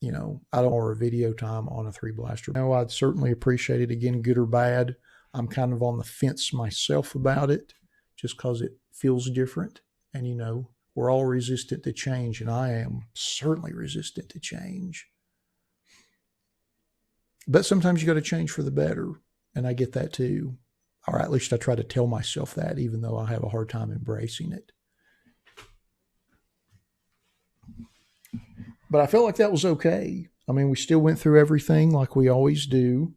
I don't want a video time on a 3 blaster. No, I'd certainly appreciate it. Again, good or bad. I'm kind of on the fence myself about it, just because it feels different. And, we're all resistant to change, and I am certainly resistant to change. But sometimes you got to change for the better. And I get that too. Or at least I try to tell myself that, even though I have a hard time embracing it. But I felt like that was okay. I mean, we still went through everything like we always do.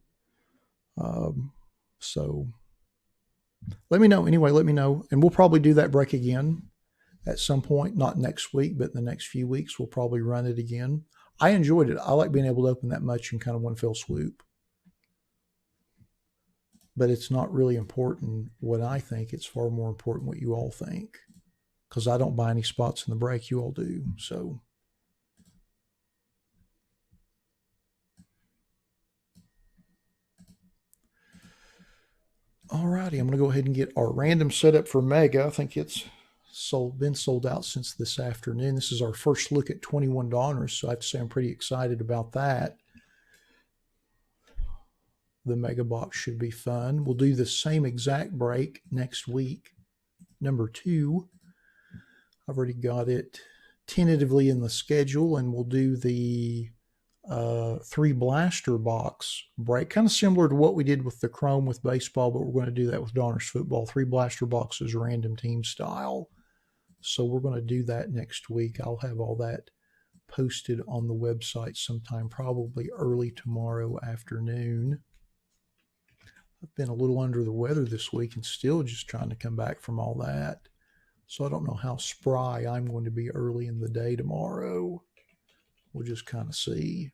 So let me know. Anyway, let me know. And we'll probably do that break again at some point. Not next week, but in the next few weeks, we'll probably run it again. I enjoyed it. I like being able to open that much in kind of one fell swoop. But it's not really important what I think. It's far more important what you all think. Because I don't buy any spots in the break. You all do. So alrighty, I'm going to go ahead and get our random setup for Mega. I think it's been sold out since this afternoon. This is our first look at 21 Dawners, so I have to say I'm pretty excited about that. The Mega Box should be fun. We'll do the same exact break next week. Number 2. I've already got it tentatively in the schedule, and we'll do the 3 blaster box break, kind of similar to what we did with the Chrome with baseball, but we're going to do that with Donruss football. 3 blaster boxes, random team style. So we're going to do that next week. I'll have all that posted on the website sometime, probably early tomorrow afternoon. I've been a little under the weather this week and still just trying to come back from all that. So I don't know how spry I'm going to be early in the day tomorrow. We'll just kind of see.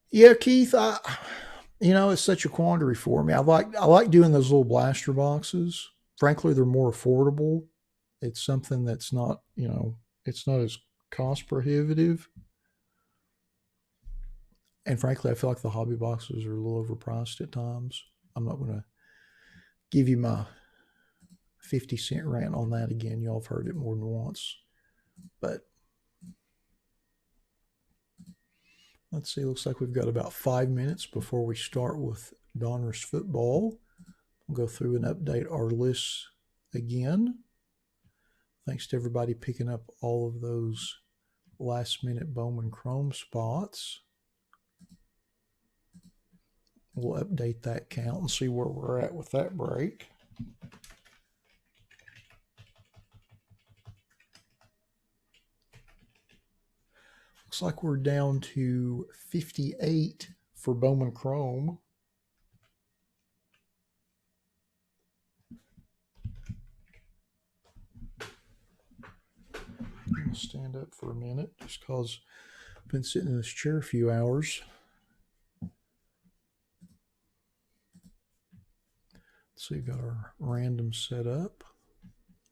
Yeah, Keith, it's such a quandary for me. I like doing those little blaster boxes. Frankly, they're more affordable. It's something that's not, it's not as cost prohibitive. And frankly, I feel like the hobby boxes are a little overpriced at times. I'm not going to give you my 50-cent rant on that again. Y'all have heard it more than once. But let's see. Looks like we've got about 5 minutes before we start with Donruss football. We'll go through and update our lists again. Thanks to everybody picking up all of those last-minute Bowman Chrome spots. We'll update that count and see where we're at with that break. Looks like we're down to 58 for Bowman Chrome. I'm going to stand up for a minute just because I've been sitting in this chair a few hours. So you've got our random set up.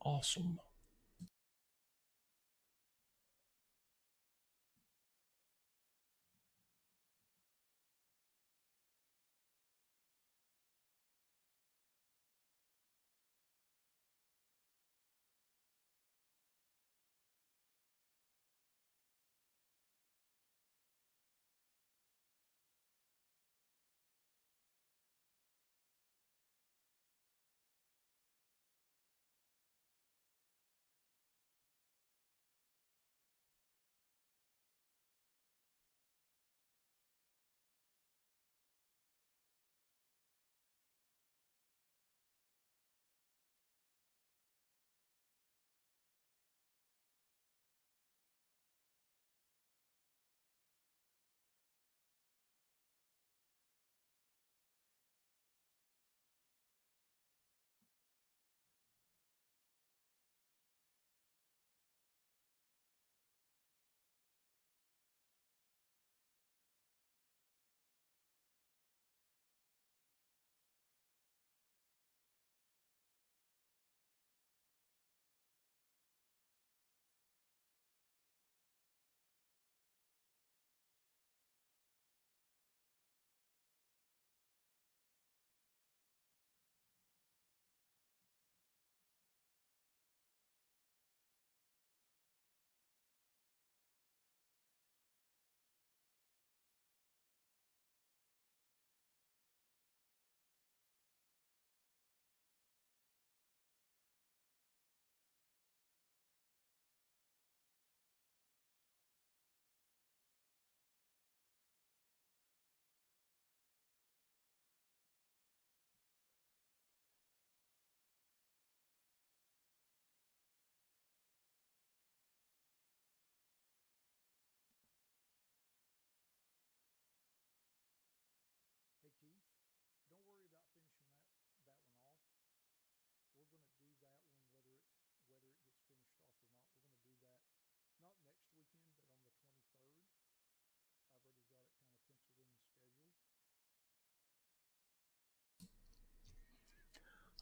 Awesome.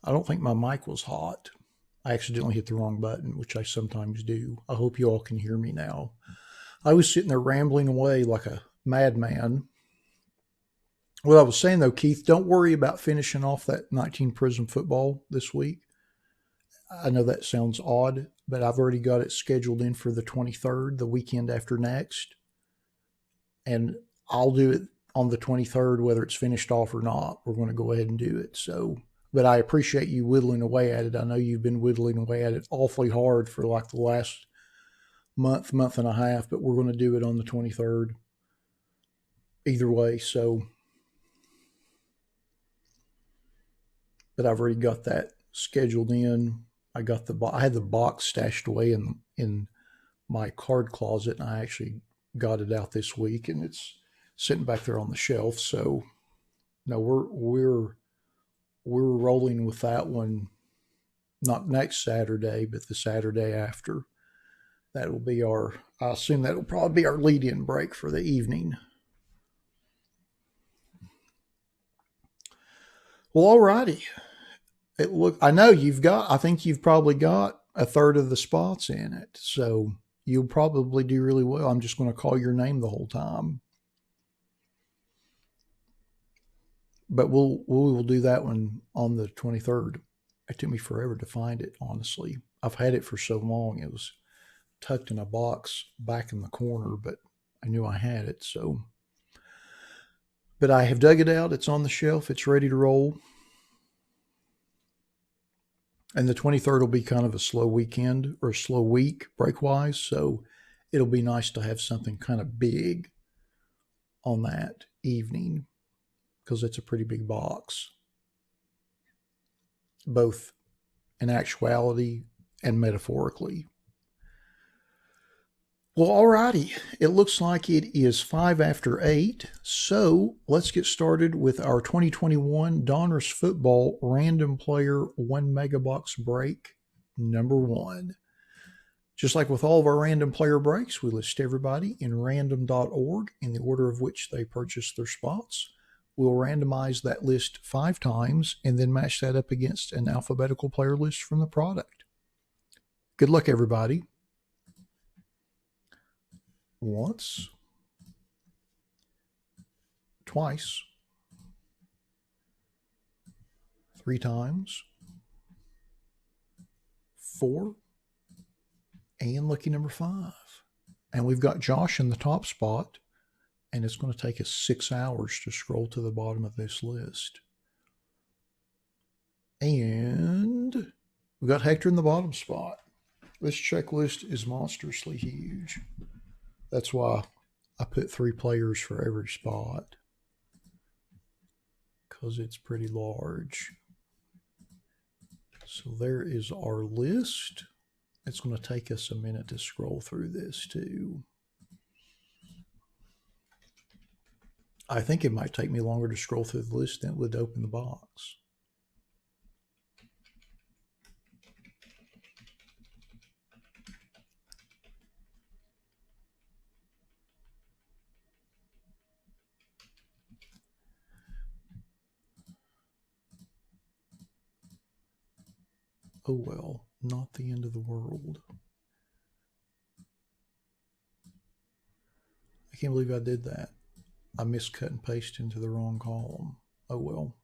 I don't think my mic was hot. I accidentally hit the wrong button, which I sometimes do. I hope you all can hear me now. I was sitting there rambling away like a madman. What I was saying though, Keith, don't worry about finishing off that 19 Prism football this week. I know that sounds odd, but I've already got it scheduled in for the 23rd, the weekend after next. And I'll do it on the 23rd, whether it's finished off or not. We're going to go ahead and do it. So, but I appreciate you whittling away at it. I know you've been whittling away at it awfully hard for like the last month and a half, but we're going to do it on the 23rd either way. So, but I've already got that scheduled in. I had the box stashed away in my card closet, and I actually got it out this week, and it's sitting back there on the shelf. So, no, we're rolling with that one. Not next Saturday, but the Saturday after. That'll be I assume that'll probably be our lead-in break for the evening. Well, alrighty. I know I think you've probably got a third of the spots in it. So you'll probably do really well. I'm just going to call your name the whole time. But we'll do that one on the 23rd. It took me forever to find it, honestly. I've had it for so long. It was tucked in a box back in the corner, but I knew I had it. So, but I have dug it out. It's on the shelf. It's ready to roll. And the 23rd will be kind of a slow weekend or a slow week break-wise. So it'll be nice to have something kind of big on that evening because it's a pretty big box, both in actuality and metaphorically. Well, alrighty. It looks like it is 5 after 8. So let's get started with our 2021 Donruss Football Random Player 1 Megabox break number 1. Just like with all of our random player breaks, we list everybody in random.org in the order of which they purchased their spots. We'll randomize that list 5 times and then match that up against an alphabetical player list from the product. Good luck, everybody. Once, twice, 3 times, 4, and lucky number 5. And we've got Josh in the top spot, and it's going to take us 6 hours to scroll to the bottom of this list. And we've got Hector in the bottom spot. This checklist is monstrously huge. That's why I put 3 players for every spot, because it's pretty large. So there is our list. It's going to take us a minute to scroll through this too. I think it might take me longer to scroll through the list than it would to open the box. Oh well, not the end of the world. I can't believe I did that. I miscut and pasted into the wrong column. Oh well.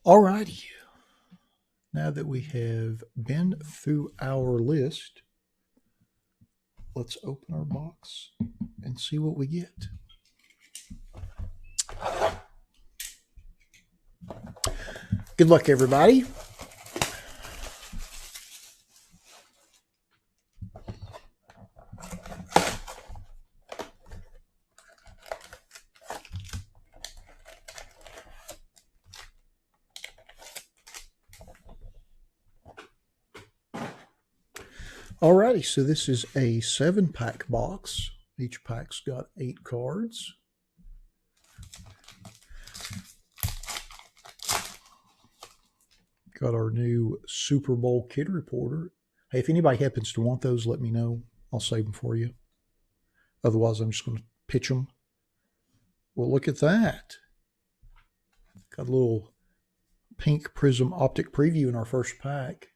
Alrighty. Now that we have been through our list, let's open our box and see what we get. Good luck, everybody. Alrighty, so this is a 7-pack box. Each pack's got 8 cards. Got our new Super Bowl Kid Reporter. Hey, if anybody happens to want those, let me know. I'll save them for you. Otherwise, I'm just going to pitch them. Well, look at that. Got a little pink Prism Optic Preview in our first pack.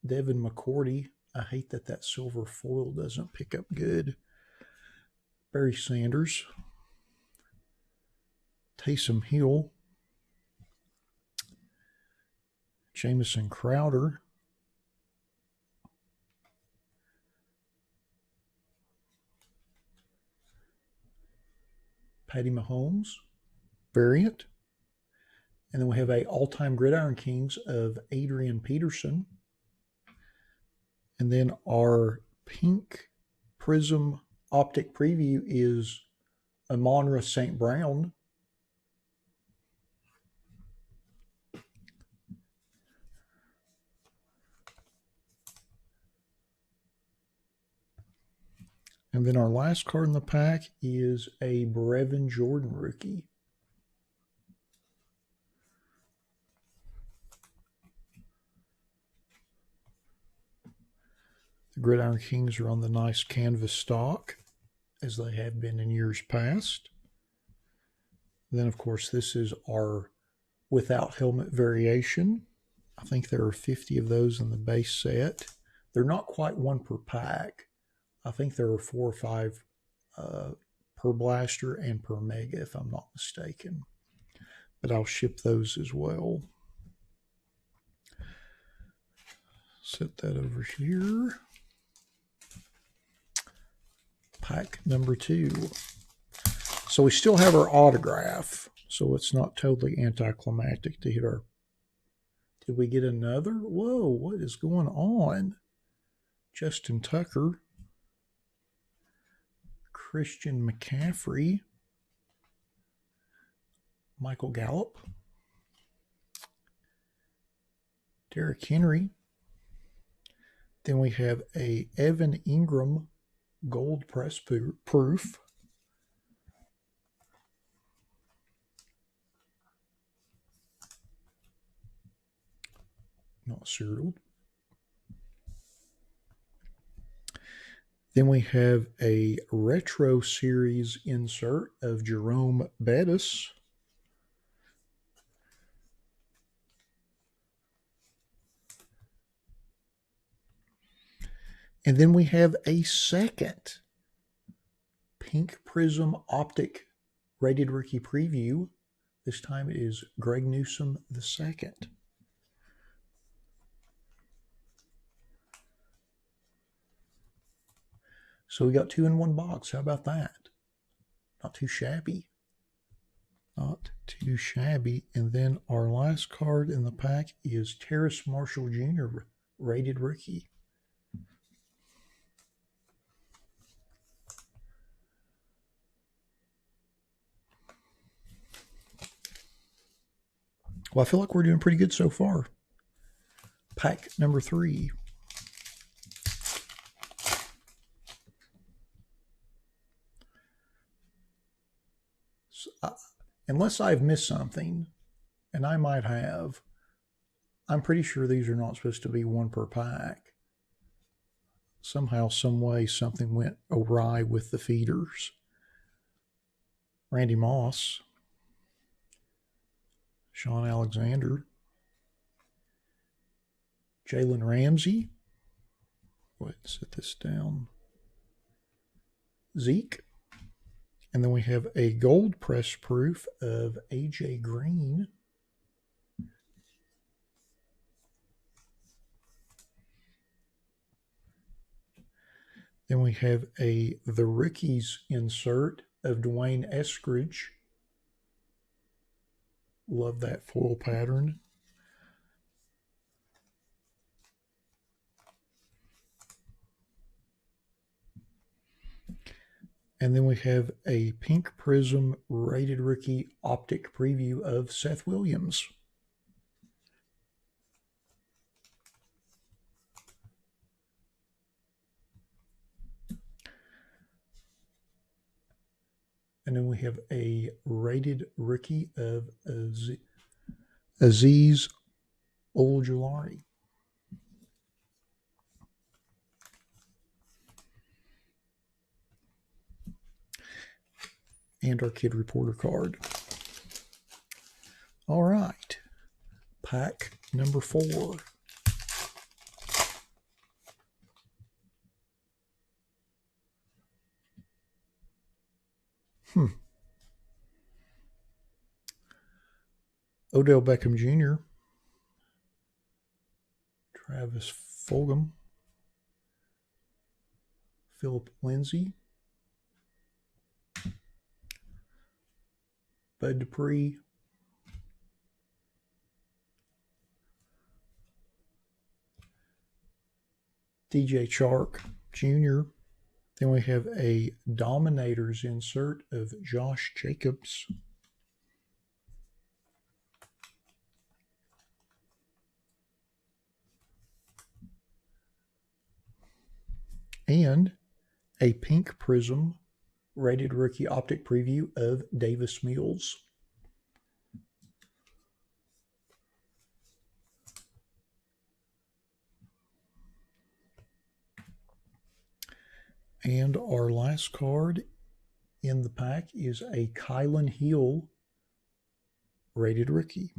Devin McCourty. I hate that that silver foil doesn't pick up good. Barry Sanders. Taysom Hill. Jamison Crowder. Patty Mahomes variant. And then we have a all-time Gridiron Kings of Adrian Peterson. And then our pink Prism Optic Preview is Amon-Ra St. Brown. And then our last card in the pack is a Brevin Jordan rookie. The Gridiron Kings are on the nice canvas stock, as they have been in years past. And then, of course, this is our without helmet variation. I think there are 50 of those in the base set. They're not quite one per pack. I think there are 4 or 5 per blaster and per mega, if I'm not mistaken. But I'll ship those as well. Set that over here. Pack number 2. So we still have our autograph, so it's not totally anticlimactic to hit our... Did we get another? Whoa, what is going on? Justin Tucker. Christian McCaffrey. Michael Gallup. Derrick Henry. Then we have a Evan Ingram gold press proof. Not serial. Then we have a retro series insert of Jerome Bettis. And then we have a second pink Prism Optic rated rookie preview. This time it is Greg Newsome II. So we got 2 in 1 box. How about that? Not too shabby. Not too shabby. And then our last card in the pack is Terrace Marshall Jr. rated rookie. Well, I feel like we're doing pretty good so far. Pack number 3. Unless I've missed something, and I might have, I'm pretty sure these are not supposed to be 1 per pack. Somehow, some way, something went awry with the feeders. Randy Moss. Sean Alexander. Jalen Ramsey. Wait, set this down. Zeke. And then we have a gold press proof of AJ Green. Then we have the Rickies insert of Dwayne Eskridge. Love that foil pattern. And then we have a Pink Prism Rated Rookie Optic Preview of Seth Williams. And then we have a Rated Rookie of Aziz Ojulari. And our Kid Reporter card. All right, pack number 4. Odell Beckham Jr., Travis Fulgham, Philip Lindsay, Bud Dupree, DJ Chark Jr. Then we have a Dominators insert of Josh Jacobs. And a Pink Prism Rated Rookie Optic Preview of Davis Mills. And our last card in the pack is a Kylan Hill Rated Rookie.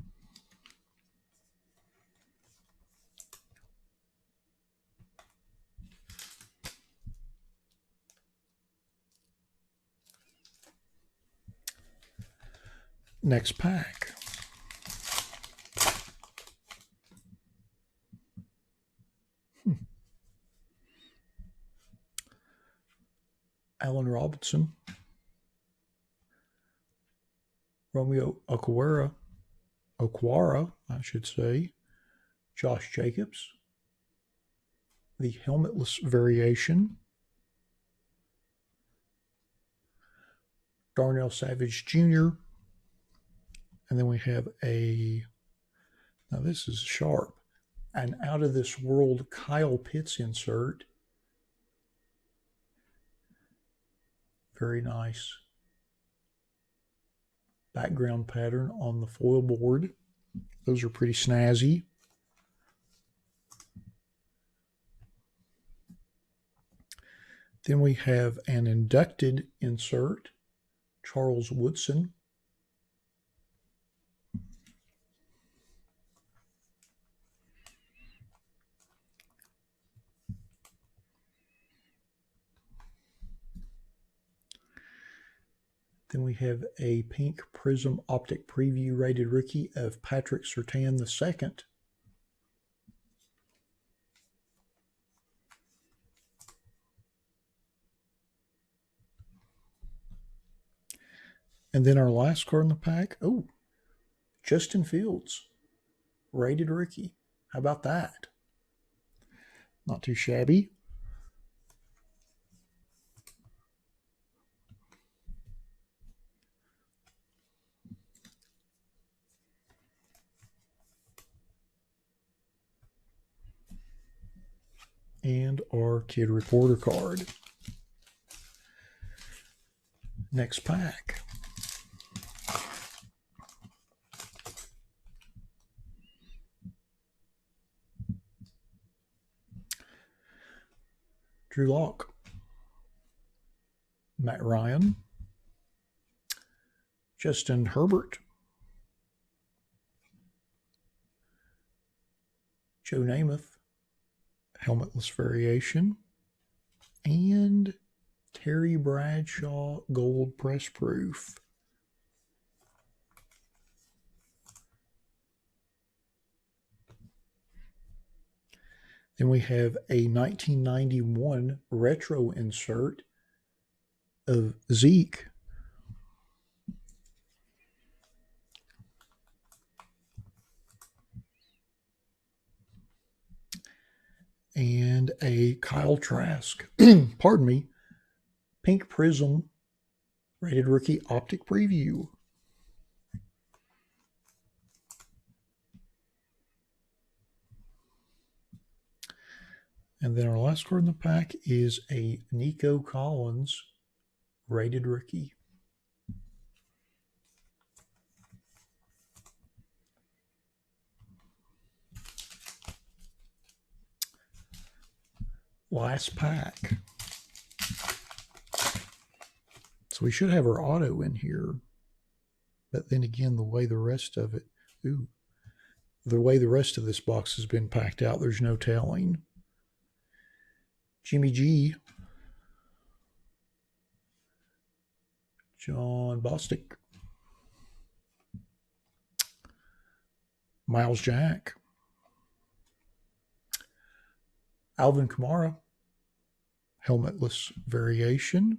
Next pack. Allen Robinson, Romeo Okwara, I should say, Josh Jacobs, the helmetless variation, Darnell Savage Jr., and then we have now this is sharp, an Out of This World Kyle Pitts insert. Very nice background pattern on the foil board. Those are pretty snazzy. Then we have an inducted insert, Charles Woodson. Then we have a Pink Prism Optic Preview Rated Rookie of Patrick Surtain II. And then our last card in the pack, Justin Fields, Rated Rookie. How about that? Not too shabby. And our Kid Reporter card. Next pack. Drew Lock, Matt Ryan, Justin Herbert, Joe Namath, helmetless variation, and Terry Bradshaw Gold Press Proof. Then we have a 1991 retro insert of Zeke. And a Kyle Trask, pardon me, Pink Prism Rated Rookie Optic Preview. And then our last card in the pack is a Nico Collins Rated Rookie. Last pack. So we should have our auto in here. But then again, the way the rest of it, the way the rest of this box has been packed out, there's no telling. Jimmy G. John Bostic. Miles Jack. Alvin Kamara. Helmetless variation.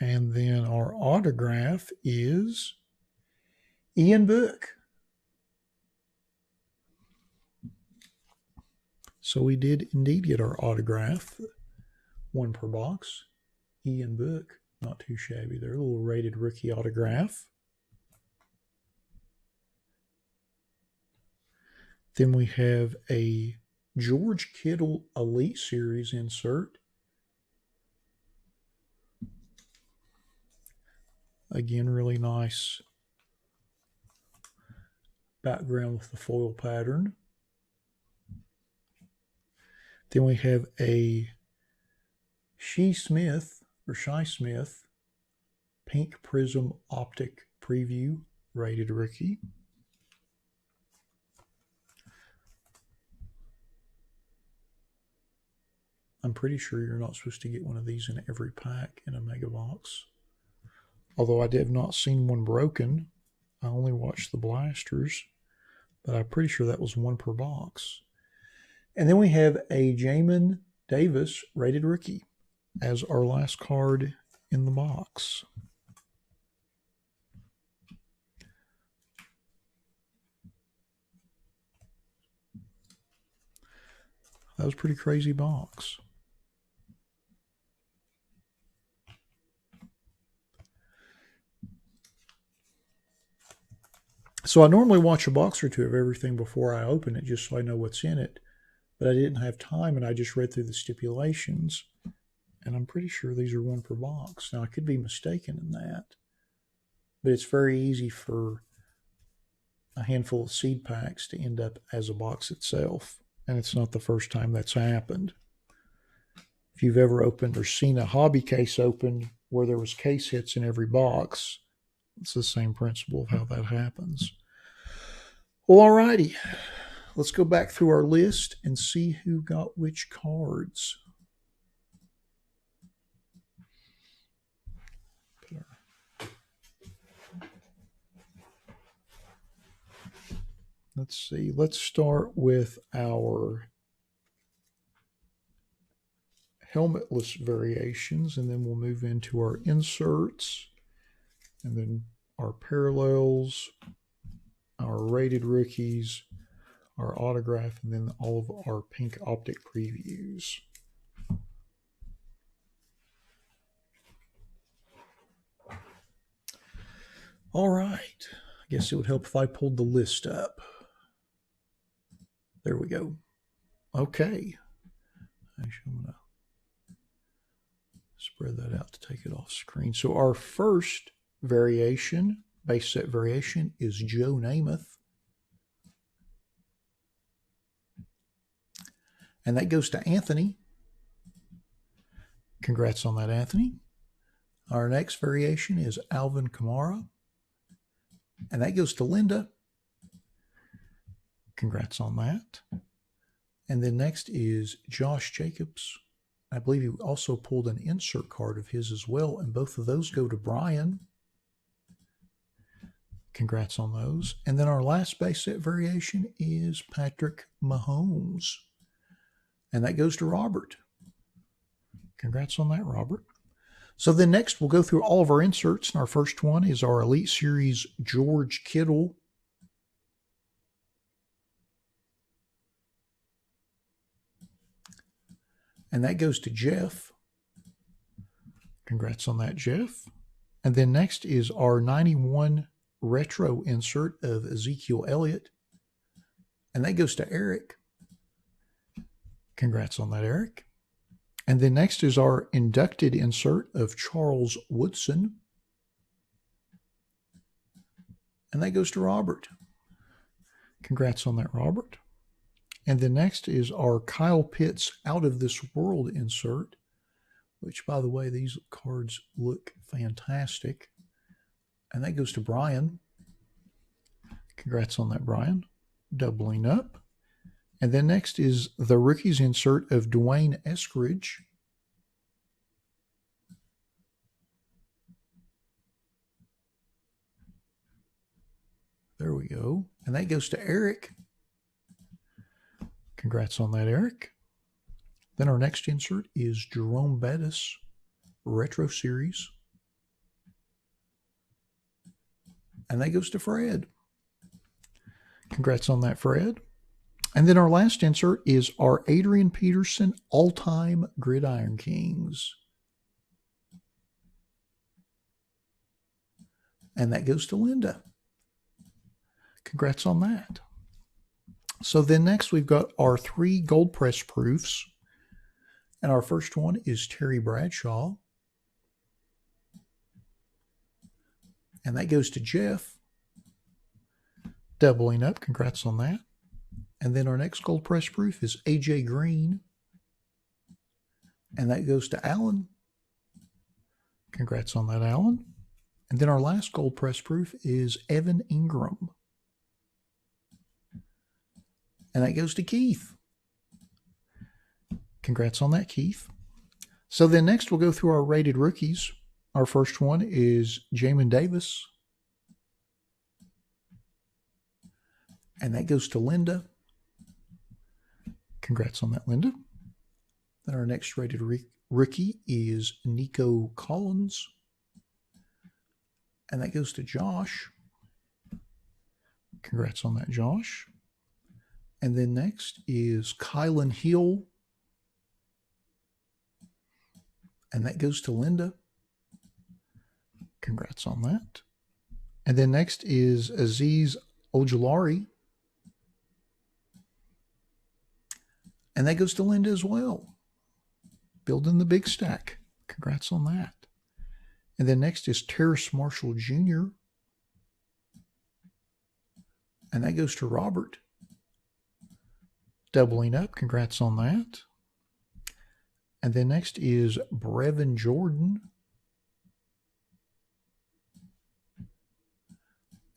And then our autograph is Ian Book. So we did indeed get our autograph. 1 per box. Ian Book. Not too shabby there. A little rated rookie autograph. Then we have a George Kittle Elite Series insert. Again, really nice background with the foil pattern. Then we have a Shea Smith Pink Prism Optic Preview Rated Rookie. I'm pretty sure you're not supposed to get one of these in every pack in a mega box. Although I have not seen one broken. I only watched the blasters. But I'm pretty sure that was 1 per box. And then we have a Jamin Davis Rated Rookie as our last card in the box. That was a pretty crazy box. So I normally watch a box or two of everything before I open it just so I know what's in it. But I didn't have time and I just read through the stipulations. And I'm pretty sure these are 1 per box. Now I could be mistaken in that. But it's very easy for a handful of seed packs to end up as a box itself. And it's not the first time that's happened. If you've ever opened or seen a hobby case open where there was case hits in every box, it's the same principle of how that happens. Well, alrighty. Let's go back through our list and see who got which cards. Let's see. Let's start with our helmetless variations, and then we'll move into our inserts, and then our parallels, our rated rookies, our autograph, and then all of our pink optic previews. All right. I guess it would help if I pulled the list up. There we go. Okay. Actually, I'm going to spread that out to take it off screen. So our first variation, base set variation, is Joe Namath. And that goes to Anthony. Congrats on that, Anthony. Our next variation is Alvin Kamara. And that goes to Linda. Congrats on that. And then next is Josh Jacobs. I believe he also pulled an insert card of his as well. And both of those go to Brian. Congrats on those. And then our last base set variation is Patrick Mahomes. And that goes to Robert. Congrats on that, Robert. So then next we'll go through all of our inserts. And our first one is our Elite Series George Kittle. And that goes to Jeff. Congrats on that, Jeff. And then next is our 91 retro insert of Ezekiel Elliott. And that goes to Eric. Congrats on that, Eric. And then next is our inducted insert of Charles Woodson. And that goes to Robert. Congrats on that, Robert. And then next is our Kyle Pitts Out of This World insert, which, by the way, these cards look fantastic. And that goes to Brian. Congrats on that, Brian. Doubling up. And then next is the Rookies insert of Dwayne Eskridge. There we go. And that goes to Eric. Congrats on that, Eric. Then our next insert is Jerome Bettis Retro Series. And that goes to Fred. Congrats on that, Fred. And then our last insert is our Adrian Peterson All-Time Gridiron Kings. And that goes to Linda. Congrats on that. So then next we've got our 3 gold press proofs. And our first one is Terry Bradshaw. And that goes to Jeff. Doubling up. Congrats on that. And then our next gold press proof is AJ Green. And that goes to Alan. Congrats on that, Alan. And then our last gold press proof is Evan Ingram. And that goes to Keith. Congrats on that, Keith. So then next we'll go through our rated rookies. Our first one is Jamin Davis. And that goes to Linda. Congrats on that, Linda. Then our next rated rookie is Nico Collins. And that goes to Josh. Congrats on that, Josh. And then next is Kylan Hill. And that goes to Linda. Congrats on that. And then next is Aziz Ojulari. And that goes to Linda as well. Building the big stack. Congrats on that. And then next is Terrace Marshall Jr. And that goes to Robert. Doubling up. Congrats on that. And then next is Brevin Jordan.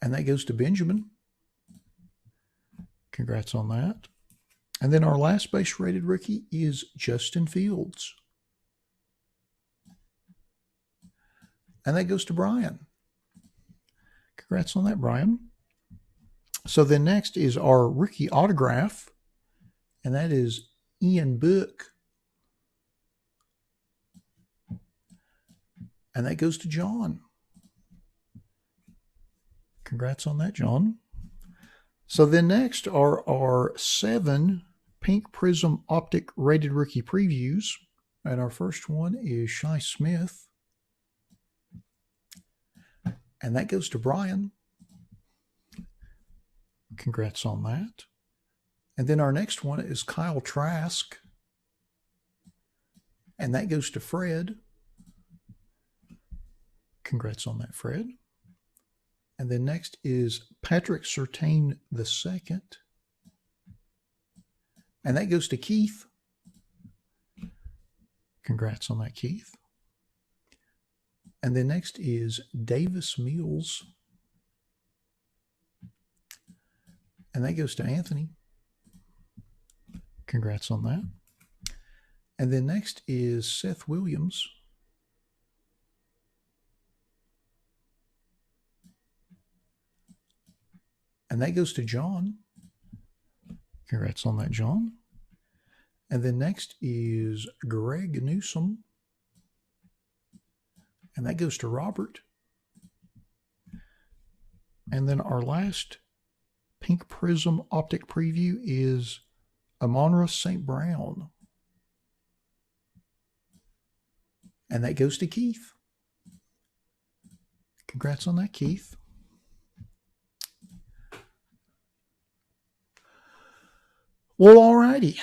And that goes to Benjamin. Congrats on that. And then our last base rated rookie is Justin Fields. And that goes to Brian. Congrats on that, Brian. So then next is our rookie autograph. And that is Ian Book. And that goes to John. Congrats on that, John. So then next are our 7 Pink Prism Optic Rated Rookie Previews. And our first one is Shi Smith. And that goes to Brian. Congrats on that. And then our next one is Kyle Trask. And that goes to Fred. Congrats on that, Fred. And then next is Patrick Surtain II. And that goes to Keith. Congrats on that, Keith. And then next is Davis Mills. And that goes to Anthony. Congrats on that. And then next is Seth Williams. And that goes to John. Congrats on that, John. And then next is Greg Newsom. And that goes to Robert. And then our last Pink Prism Optic Preview is Amonra St. Brown. And that goes to Keith. Congrats on that, Keith. Well, alrighty.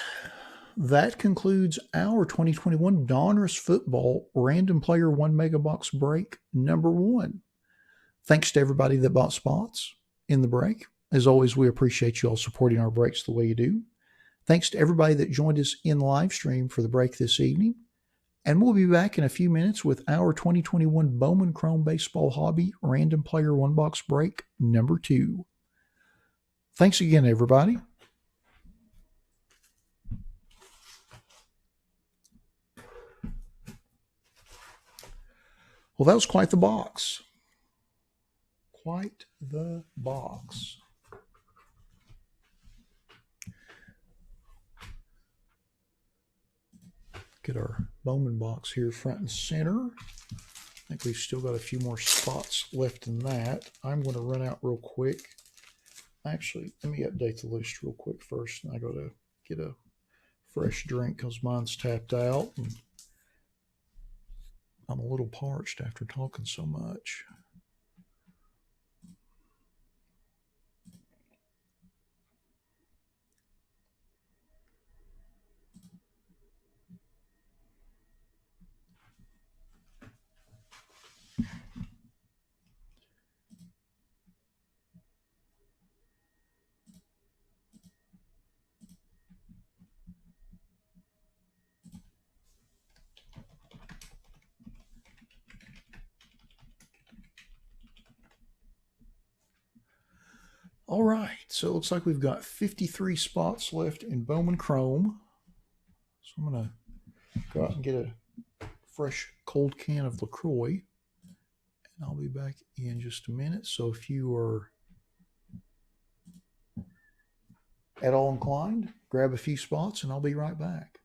That concludes our 2021 Donruss Football Random Player 1 Megabox Break number 1. Thanks to everybody that bought spots in the break. As always, we appreciate you all supporting our breaks the way you do. Thanks to everybody that joined us in live stream for the break this evening. And we'll be back in a few minutes with our 2021 Bowman Chrome Baseball Hobby Random Player 1 Box Break number 2. Thanks again, everybody. Well, that was quite the box. Quite the box. Get our Bowman box here front and center. I think we've still got a few more spots left in that. I'm going to run out real quick. Actually, let me update the list real quick first. I got to get a fresh drink because mine's tapped out. And I'm a little parched after talking so much. All right, so it looks like we've got 53 spots left in Bowman Chrome. So I'm going to go out and get a fresh cold can of LaCroix. And I'll be back in just a minute. So if you are at all inclined, grab a few spots and I'll be right back.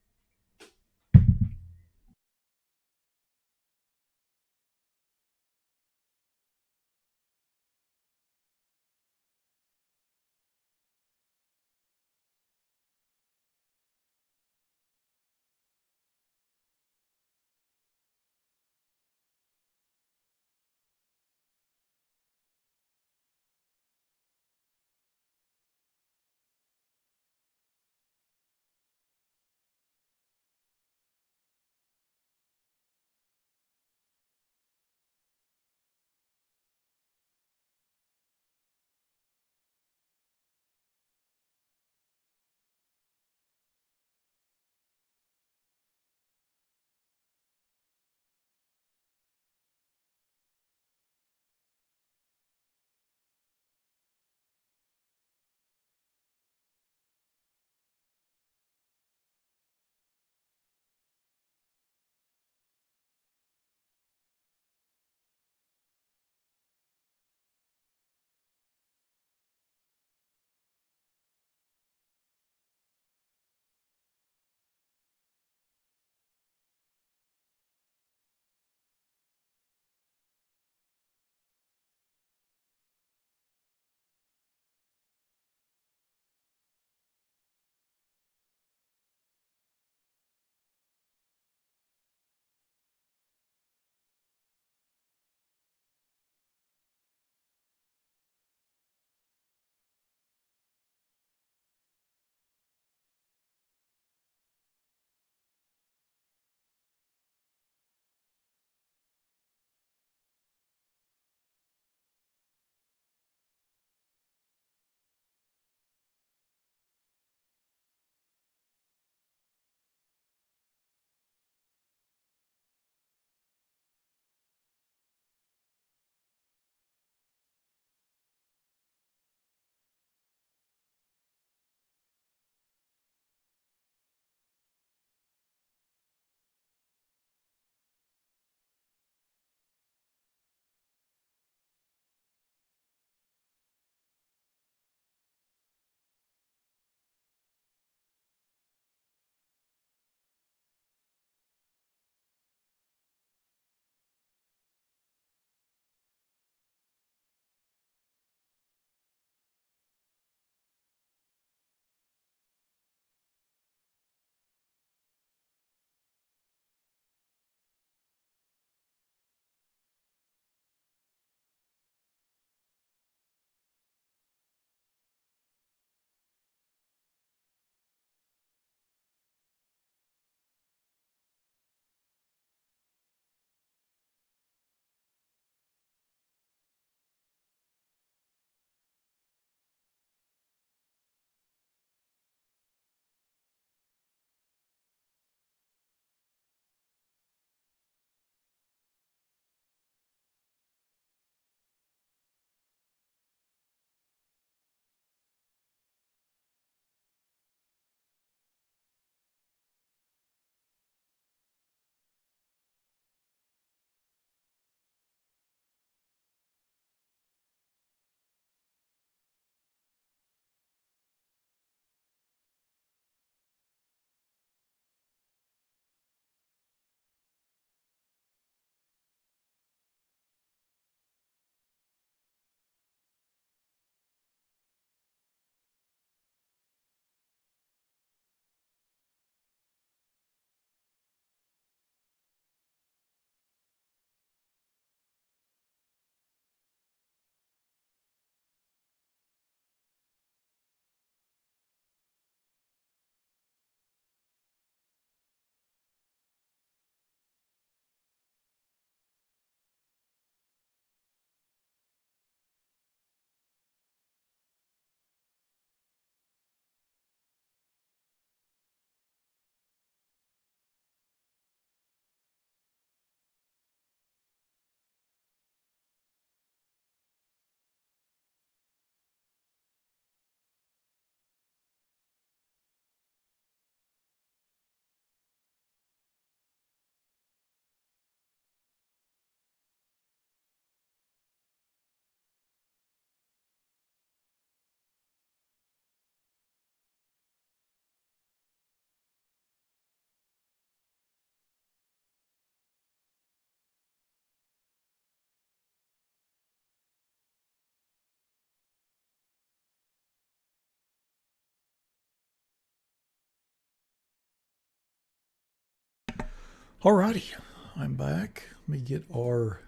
Alrighty, I'm back. Let me get our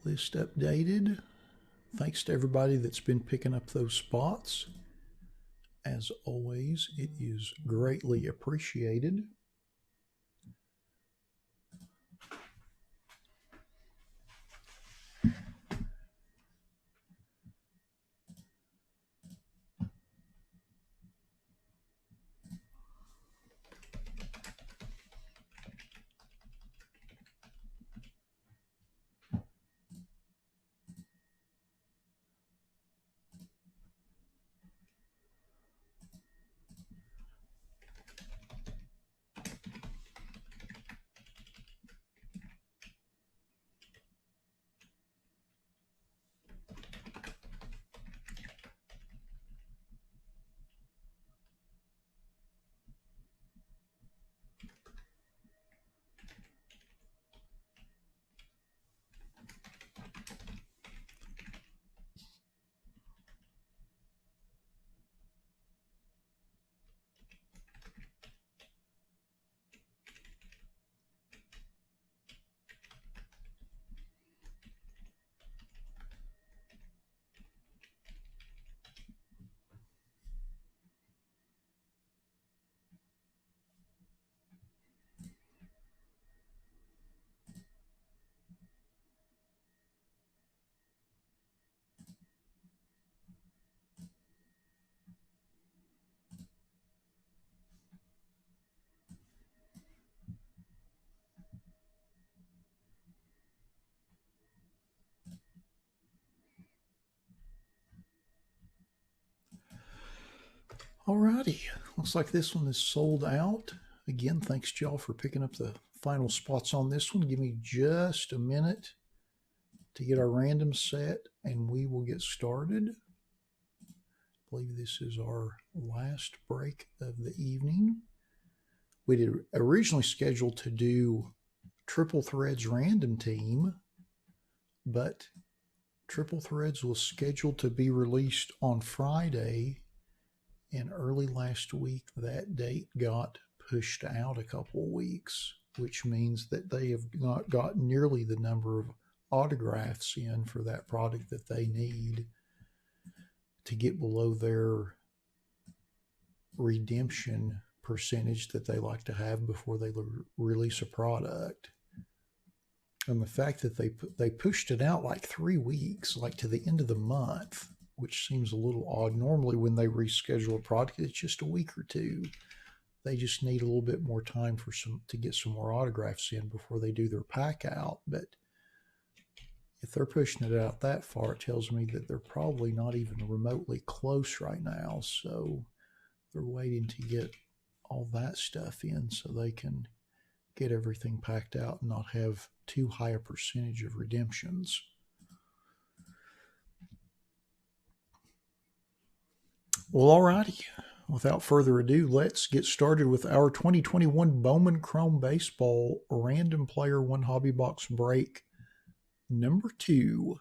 list updated. Thanks to everybody that's been picking up those spots. As always, it is greatly appreciated. Alrighty, looks like this one is sold out. Again, thanks to y'all for picking up the final spots on this one. Give me just a minute to get our random set and we will get started. I believe this is our last break of the evening. We did originally scheduled to do Triple Threads random team, but Triple Threads was scheduled to be released on Friday, and early last week that date got pushed out a couple of weeks, which means that they have not got nearly the number of autographs in for that product that they need to get below their redemption percentage that they like to have before they release a product. And the fact that they pushed it out like 3 weeks, like to the end of the month, which seems a little odd. Normally when they reschedule a product, it's just a week or two. They just need a little bit more time to get some more autographs in before they do their pack out. But if they're pushing it out that far, it tells me that they're probably not even remotely close right now. So they're waiting to get all that stuff in so they can get everything packed out and not have too high a percentage of redemptions. Well, alrighty. Without further ado, let's get started with our 2021 Bowman Chrome Baseball Random Player 1 Hobby Box break number 2.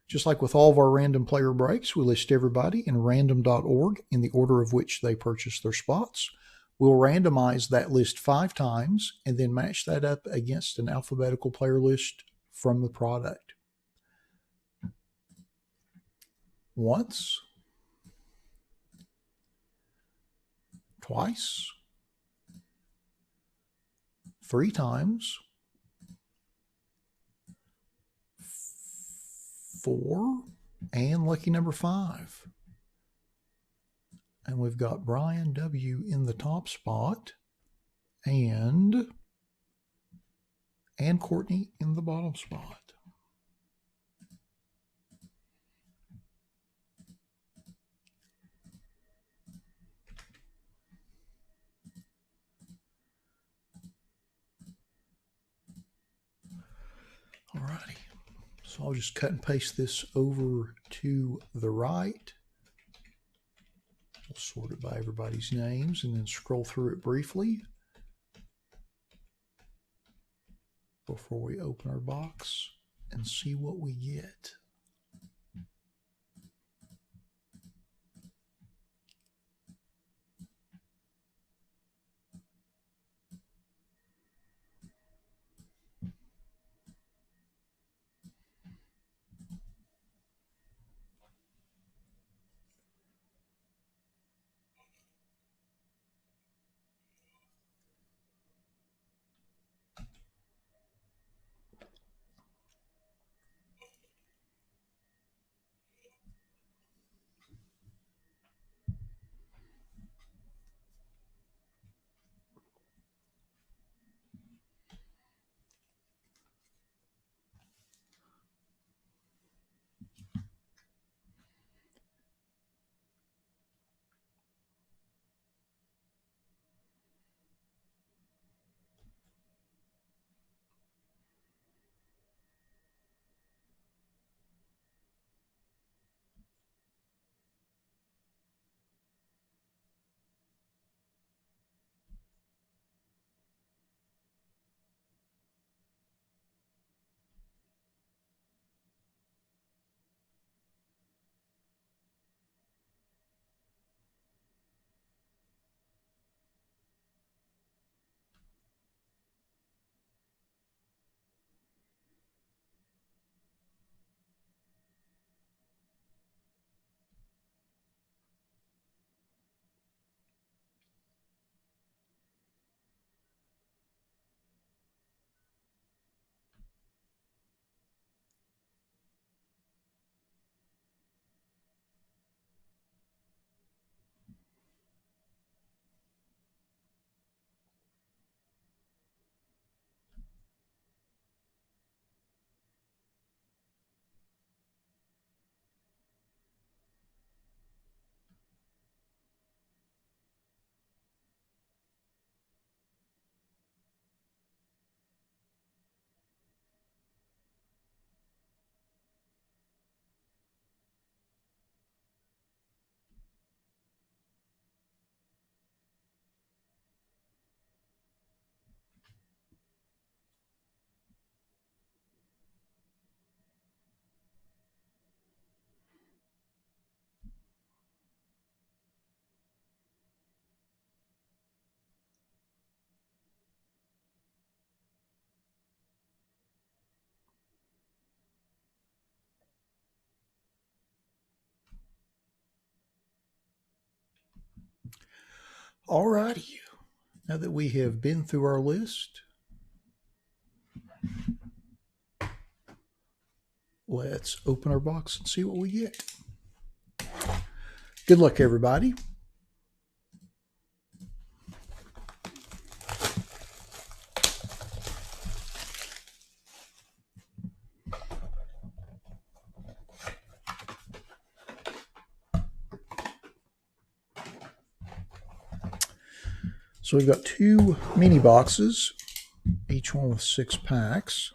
Just like with all of our random player breaks, we list everybody in random.org in the order of which they purchased their spots. We'll randomize that list 5 times and then match that up against an alphabetical player list from the product. Once, twice, 3 times, 4, and lucky number 5. And we've got Brian W. in the top spot and Courtney in the bottom spot. Alrighty, so I'll just cut and paste this over to the right. We'll sort it by everybody's names and then scroll through it briefly before we open our box and see what we get. Alrighty, now that we have been through our list, let's open our box and see what we get. Good luck, everybody. So we've got 2 mini boxes, each one with 6 packs.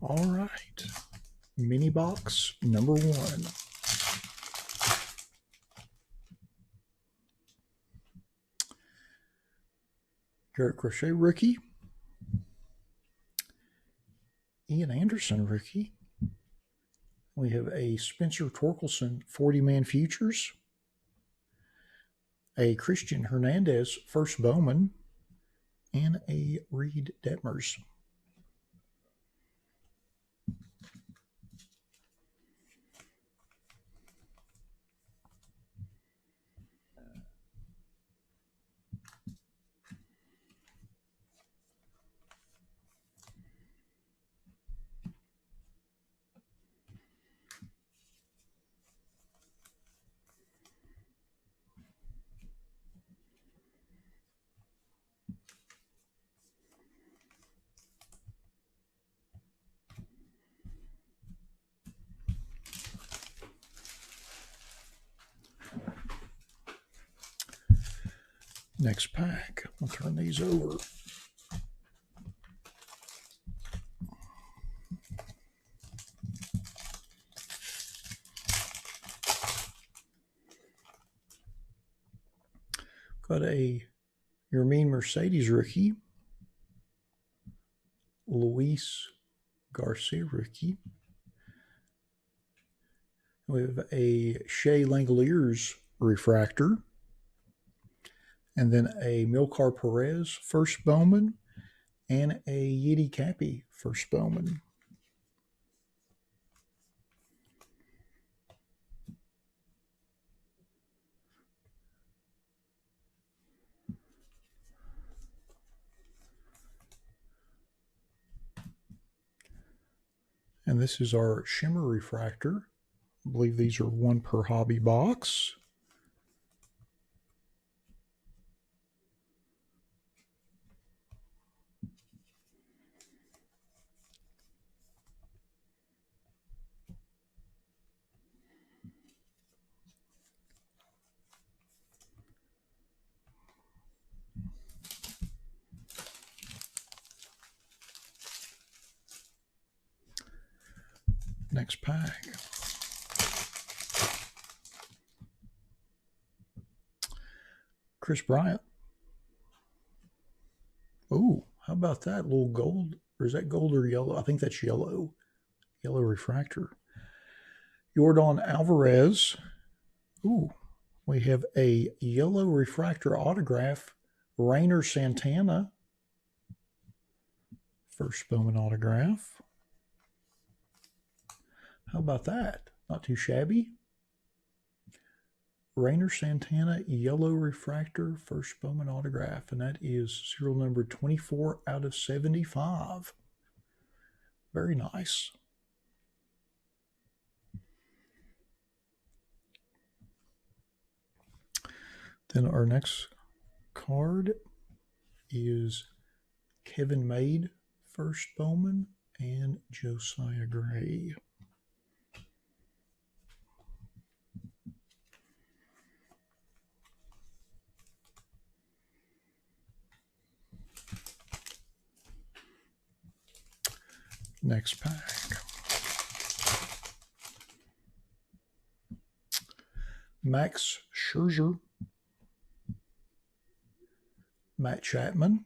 All right, mini box number 1. Garrett Crochet rookie. Ian Anderson rookie. We have a Spencer Torkelson 40-man futures. A Christian Hernandez first Bowman. And a Reed Detmers. Next pack. I'll turn these over. Got a Yermín Mercedes rookie. Luis Garcia rookie. We have a Shea Langoliers refractor. And then a Milcar Perez first Bowman. And a Yeti Cappy first Bowman. And this is our shimmer refractor. I believe these are 1 per hobby box. Next pack. Chris Bryant. Oh, how about that little gold? Or is that gold or yellow? I think that's yellow. Yellow refractor. Yordan Alvarez. Ooh, we have a yellow refractor autograph. Rainer Santana. First Bowman autograph. How about that? Not too shabby. Rainer Santana yellow refractor first Bowman autograph, and that is serial number 24 out of 75. Very nice. Then our next card is Kevin Made first Bowman and Josiah Gray. Next pack. Max Scherzer. Matt Chapman.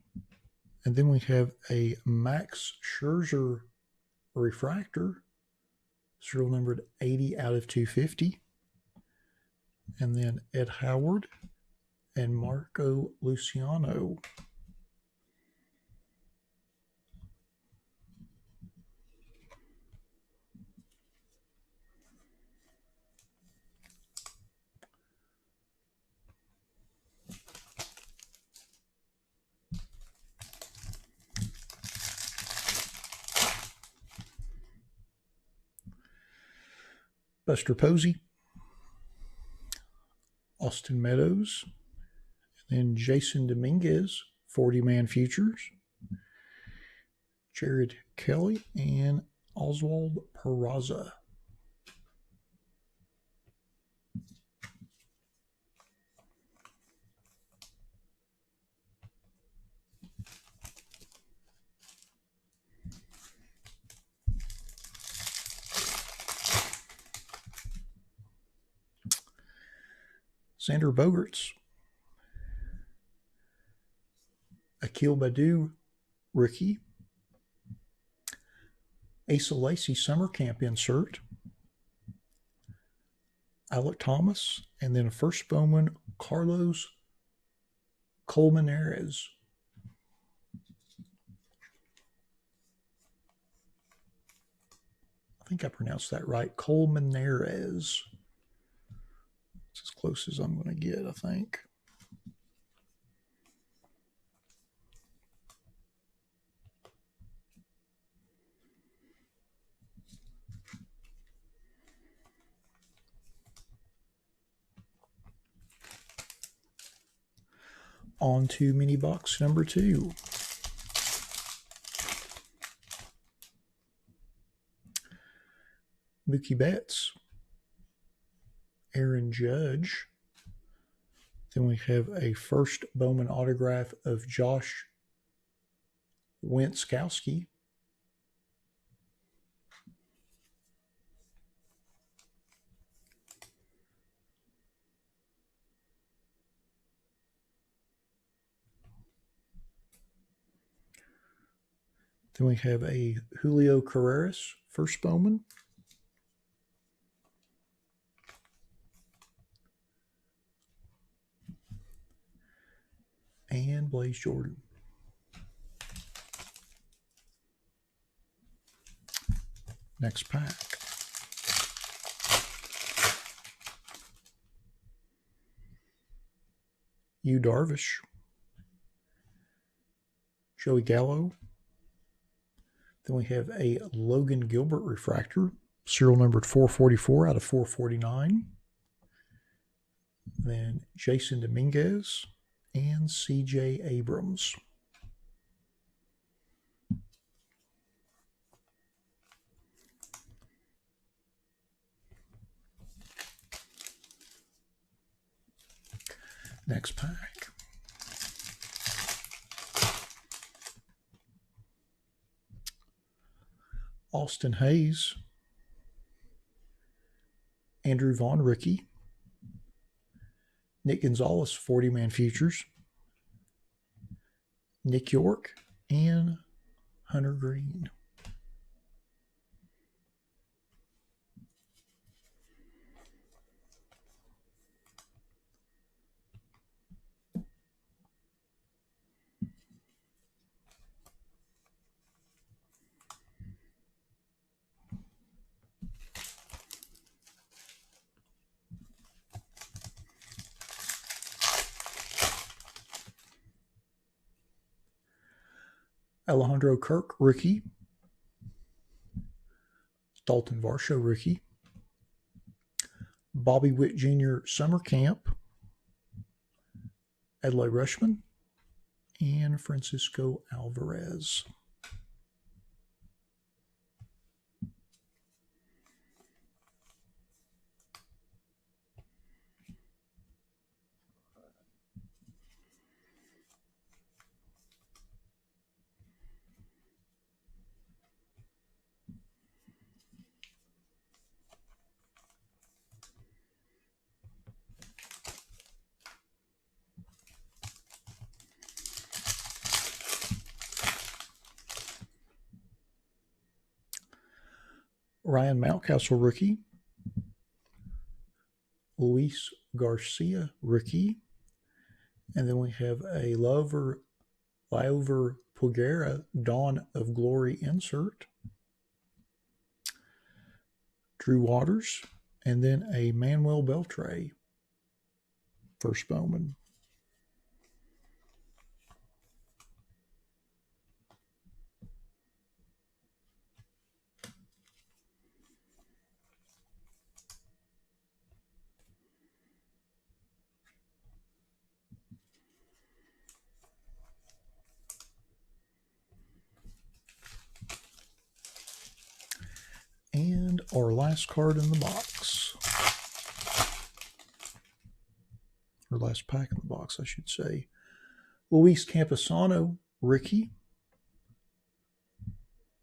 And then we have a Max Scherzer refractor, serial numbered 80 out of 250. And then Ed Howard and Marco Luciano. Buster Posey, Austin Meadows, and then Jason Dominguez, 40-man futures, Jared Kelly, and Oswald Peraza. Xander Bogaerts, Akil Baddoo, rookie, Asa Lacy summer camp insert, Alec Thomas, and then a first Bowman, Carlos Colmenares. I think I pronounced that right, Colmenares. It's as close as I'm going to get, I think. On to mini box number 2. Mookie Betts, Aaron Judge. Then we have a first Bowman autograph of Josh Winskowski. Then we have a Julio Carreras first Bowman. And Blaze Jordan. Next pack. Yu Darvish, Joey Gallo. Then we have a Logan Gilbert refractor, serial numbered 444 out of 449. Then Jason Dominguez and C.J. Abrams. Next pack. Austin Hayes, Andrew Vaughn rookie, Nick Gonzalez 40-man futures, Nick York, and Hunter Green. Alejandro Kirk, rookie. Dalton Varsho, rookie. Bobby Witt Jr., summer camp. Adlai Rushman and Francisco Alvarez. Ryan Mountcastle rookie. Luis Garcia rookie. And then we have a Lover Pugera Dawn of Glory insert. Drew Waters. And then a Manuel Beltre first Bowman. And our last card in the box, or last pack in the box, I should say. Luis Campusano, rookie.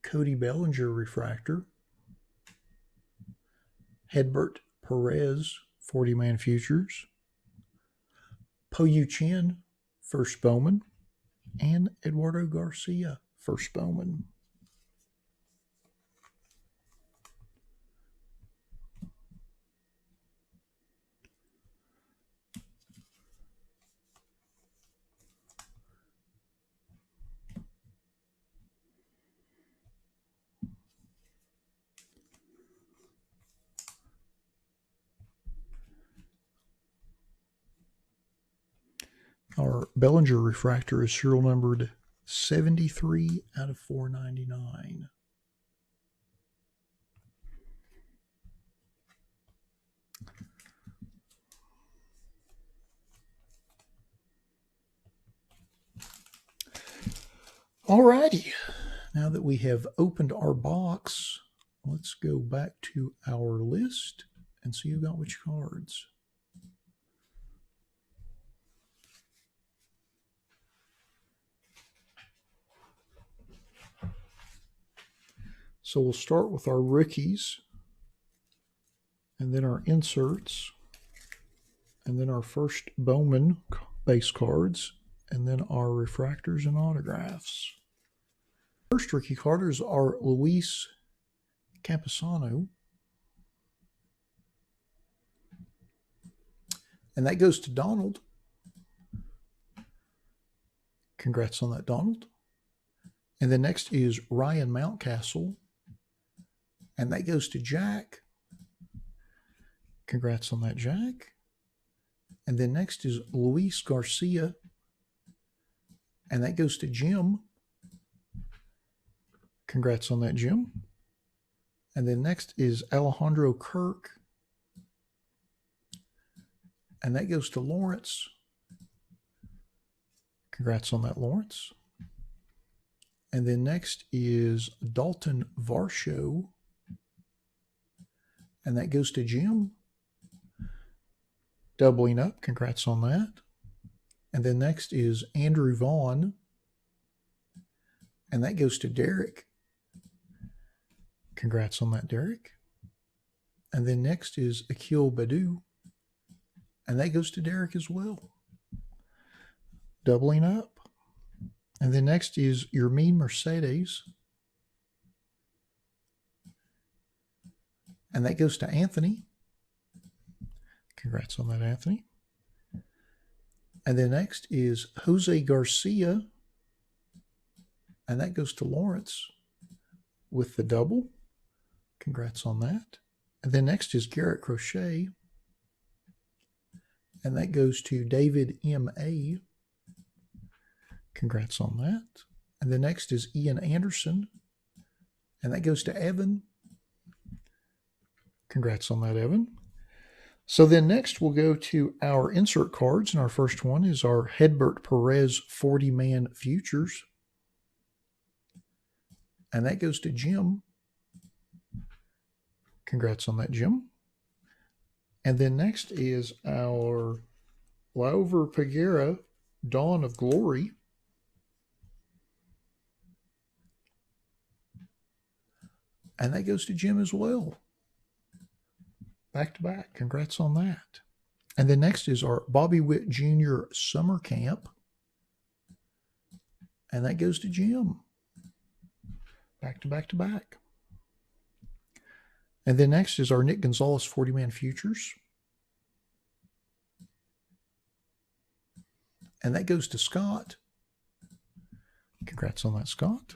Cody Bellinger, refractor. Hedbert Perez, 40-man futures. Po Yu Chen, first Bowman. And Eduardo Garcia, first Bowman. Our Bellinger refractor is serial numbered 73 out of 499. Alrighty, now that we have opened our box, let's go back to our list and see who got which cards. So we'll start with our rookies, and then our inserts, and then our first Bowman base cards, and then our refractors and autographs. First rookie carders are Luis Campusano, and that goes to Donald. Congrats on that, Donald. And then next is Ryan Mountcastle, and that goes to Jack. Congrats on that, Jack. And then next is Luis Garcia, and that goes to Jim. Congrats on that, Jim. And then next is Alejandro Kirk, and that goes to Lawrence. Congrats on that, Lawrence. And then next is Dalton Varsho, and that goes to Jim. Doubling up. Congrats on that. And then next is Andrew Vaughn, and that goes to Derek. Congrats on that, Derek. And then next is Akil Badu, and that goes to Derek as well. Doubling up. And then next is Yermin Mercedes, and that goes to Anthony. Congrats on that, Anthony. And then next is Jose Garcia, and that goes to Lawrence with the double. Congrats on that. And then next is Garrett Crochet, and that goes to David M.A. Congrats on that. And then next is Ian Anderson, and that goes to Evan. Congrats on that, Evan. So then next we'll go to our insert cards, and our first one is our Hedbert Perez 40-man futures, and that goes to Jim. Congrats on that, Jim. And then next is our Lover Pugera Dawn of Glory, and that goes to Jim as well. Back to back. Congrats on that. And then next is our Bobby Witt Jr. Summer Camp, and that goes to Jim. Back to back to back. And then next is our Nick Gonzalez 40-man futures. And that goes to Scott. Congrats on that, Scott.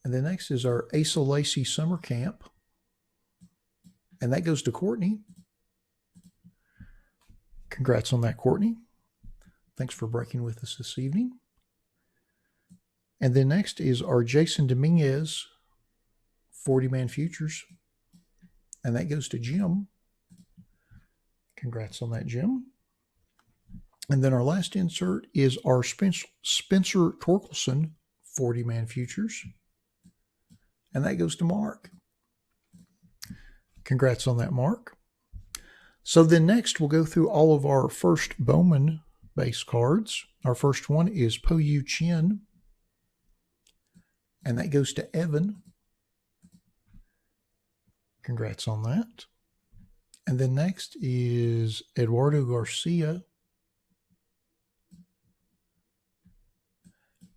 And then next is our Asa Lacey Summer Camp. And that goes to Courtney. Congrats on that, Courtney. Thanks for breaking with us this evening. And then next is our Jason Dominguez 40-man futures. And that goes to Jim. Congrats on that, Jim. And then our last insert is our Spencer Torkelson 40-man futures. And that goes to Mark. Congrats on that, Mark. So then next we'll go through all of our first Bowman base cards. Our first one is Po Yu Chin. And that goes to Evan. Congrats on that. And then next is Eduardo Garcia.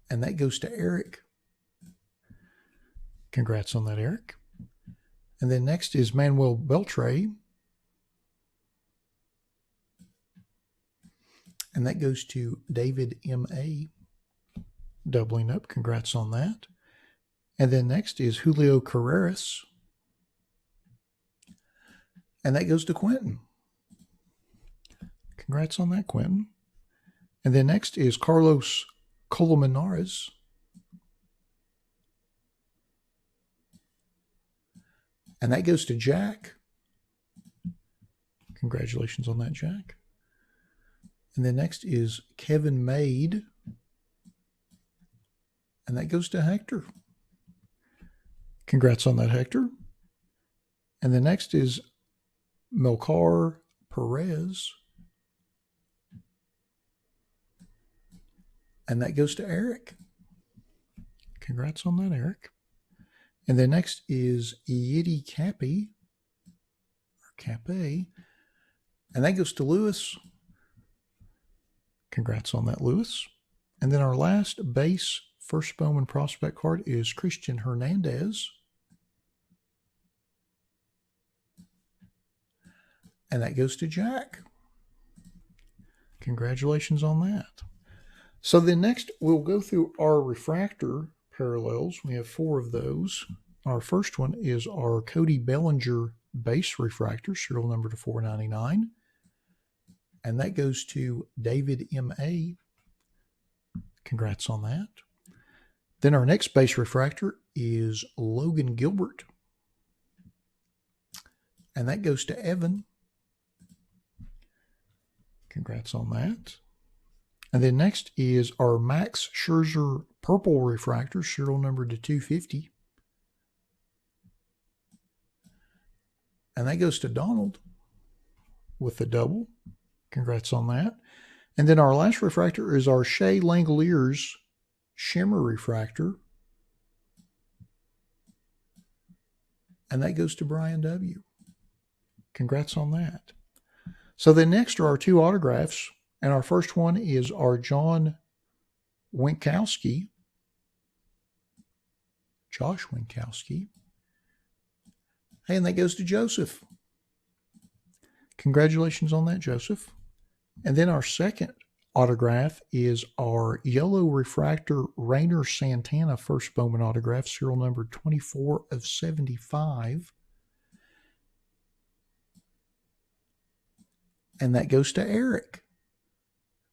And that goes to Eric. Congrats on that, Eric. And then next is Manuel Beltre. And that goes to David M.A. Doubling up. Congrats on that. And then next is Julio Carreras. And that goes to Quentin. Congrats on that, Quentin. And then next is Carlos Colmenares. And that goes to Jack. Congratulations on that, Jack. And then next is Kevin Maid. And that goes to Hector. Congrats on that, Hector. And the next is Melcar Perez. And that goes to Eric. Congrats on that, Eric. And then next is Yiddy Cappy, or Cappe. And that goes to Lewis. Congrats on that, Lewis. And then our last base first Bowman prospect card is Christian Hernandez. And that goes to Jack. Congratulations on that. So then next we'll go through our refractor parallels. We have 4 of those. Our first one is our Cody Bellinger base refractor, serial number to 499. And that goes to David M.A. Congrats on that. Then our next base refractor is Logan Gilbert. And that goes to Evan. Congrats on that. And then next is our Max Scherzer purple refractor, serial number to 250. And that goes to Donald with the double. Congrats on that. And then our last refractor is our Shea Langoliers shimmer refractor. And that goes to Brian W. Congrats on that. So then next are our 2 autographs. And our first one is our John Winkowski. Josh Winkowski. Hey, and that goes to Joseph. Congratulations on that, Joseph. And then our second autograph is our yellow refractor Rainer Santana first Bowman autograph, serial number 24 of 75. And that goes to Eric.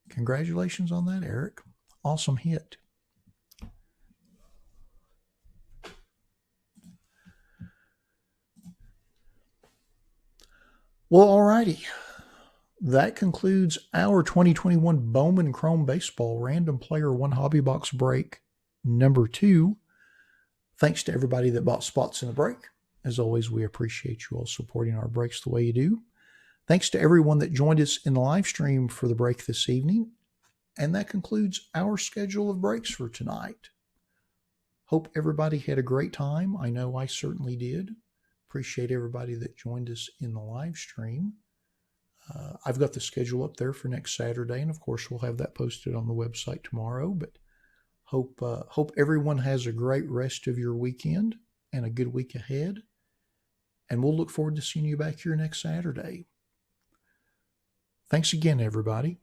Congratulations on that, Eric. Awesome hit. Well, alrighty. That concludes our 2021 Bowman Chrome Baseball Random Player 1 Hobby Box Break number 2. Thanks to everybody that bought spots in the break. As always, we appreciate you all supporting our breaks the way you do. Thanks to everyone that joined us in the live stream for the break this evening. And that concludes our schedule of breaks for tonight. Hope everybody had a great time. I know I certainly did. Appreciate everybody that joined us in the live stream. I've got the schedule up there for next Saturday, and of course we'll have that posted on the website tomorrow. But hope everyone has a great rest of your weekend and a good week ahead. and we'll look forward to seeing you back here next Saturday. Thanks again, everybody.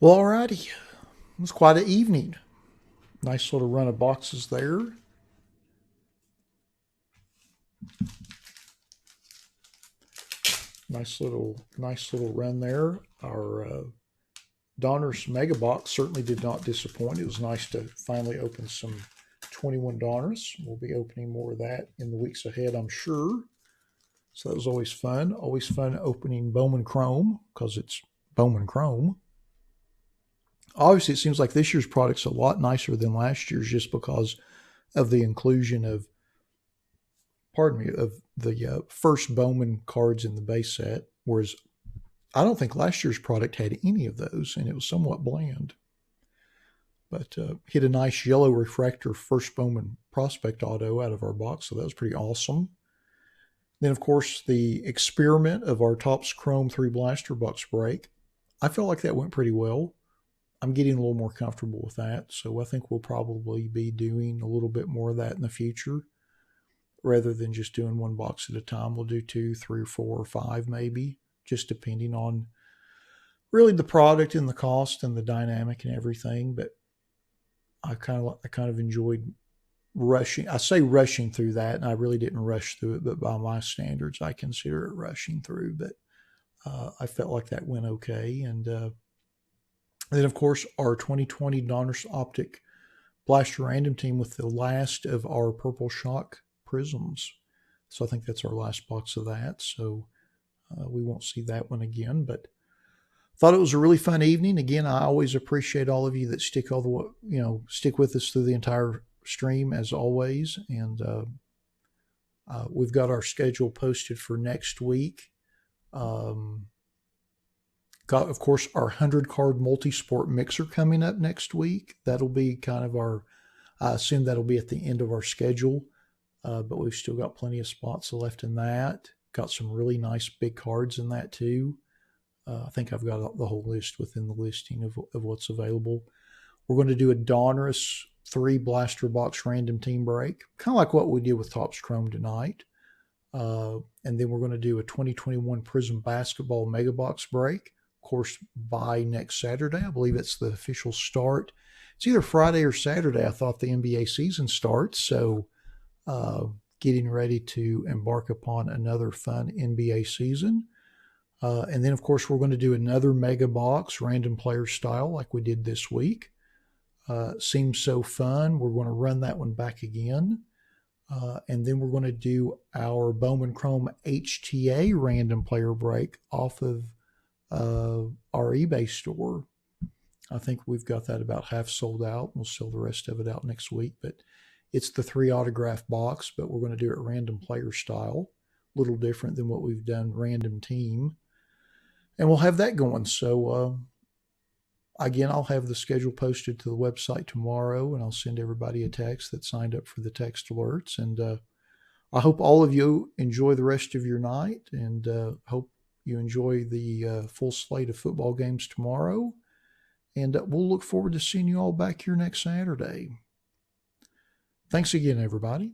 Well, alrighty. It was quite an evening. Nice little run of boxes there. Nice little run there. Our Donruss Mega Box certainly did not disappoint. It was nice to finally open some 21 Donruss. We'll be opening more of that in the weeks ahead, I'm sure. So that was always fun. Always fun opening Bowman Chrome because it's Bowman Chrome. Obviously, it seems like this year's product's a lot nicer than last year's just because of the inclusion of, of the first Bowman cards in the base set, whereas I don't think last year's product had any of those, and it was somewhat bland. But hit a nice yellow refractor first Bowman prospect auto out of our box, so that was pretty awesome. Then, of course, the experiment of our Topps Chrome 3 blaster box break. I felt like that went pretty well. I'm getting a little more comfortable with that, so I think we'll probably be doing a little bit more of that in the future. Rather than just doing one box at a time, we'll do 2, 3, 4, or 5 maybe, just depending on really the product and the cost and the dynamic and everything. But I kind of enjoyed rushing. I say rushing through that, and I really didn't rush through it, but by my standards, I consider it rushing through. But I felt like that went okay. And then, of course, our 2020 Donruss Optic Blaster Random Team with the last of our Purple Shock Prisms. So I think that's our last box of that. So we won't see that one again. But thought it was a really fun evening. Again, I always appreciate all of you that stick with us through the entire stream as always. And we've got our schedule posted for next week. Got, of course, our 100 card multi-sport mixer coming up next week. That'll be kind of I assume that'll be at the end of our schedule. But we've still got plenty of spots left in that. Got some really nice big cards in that too. I think I've got the whole list within the listing of what's available. We're going to do a Donruss 3 blaster box random team break, kind of like what we did with Topps Chrome tonight. And then we're going to do a 2021 Prism basketball mega box break. Of course, by next Saturday, I believe it's the official start. It's either Friday or Saturday. I thought the NBA season starts, so getting ready to embark upon another fun NBA season. And then, of course, we're going to do another mega box random player style like we did this week. Seems so fun. We're going to run that one back again. And then we're going to do our Bowman Chrome HTA random player break off of our eBay store. I think we've got that about half sold out. We'll sell the rest of it out next week. But it's the 3 autograph box, but we're going to do it random player style. A little different than what we've done random team. And we'll have that going. So, again, I'll have the schedule posted to the website tomorrow, and I'll send everybody a text that signed up for the text alerts. And I hope all of you enjoy the rest of your night, and hope you enjoy the full slate of football games tomorrow. And we'll look forward to seeing you all back here next Saturday. Thanks again, everybody.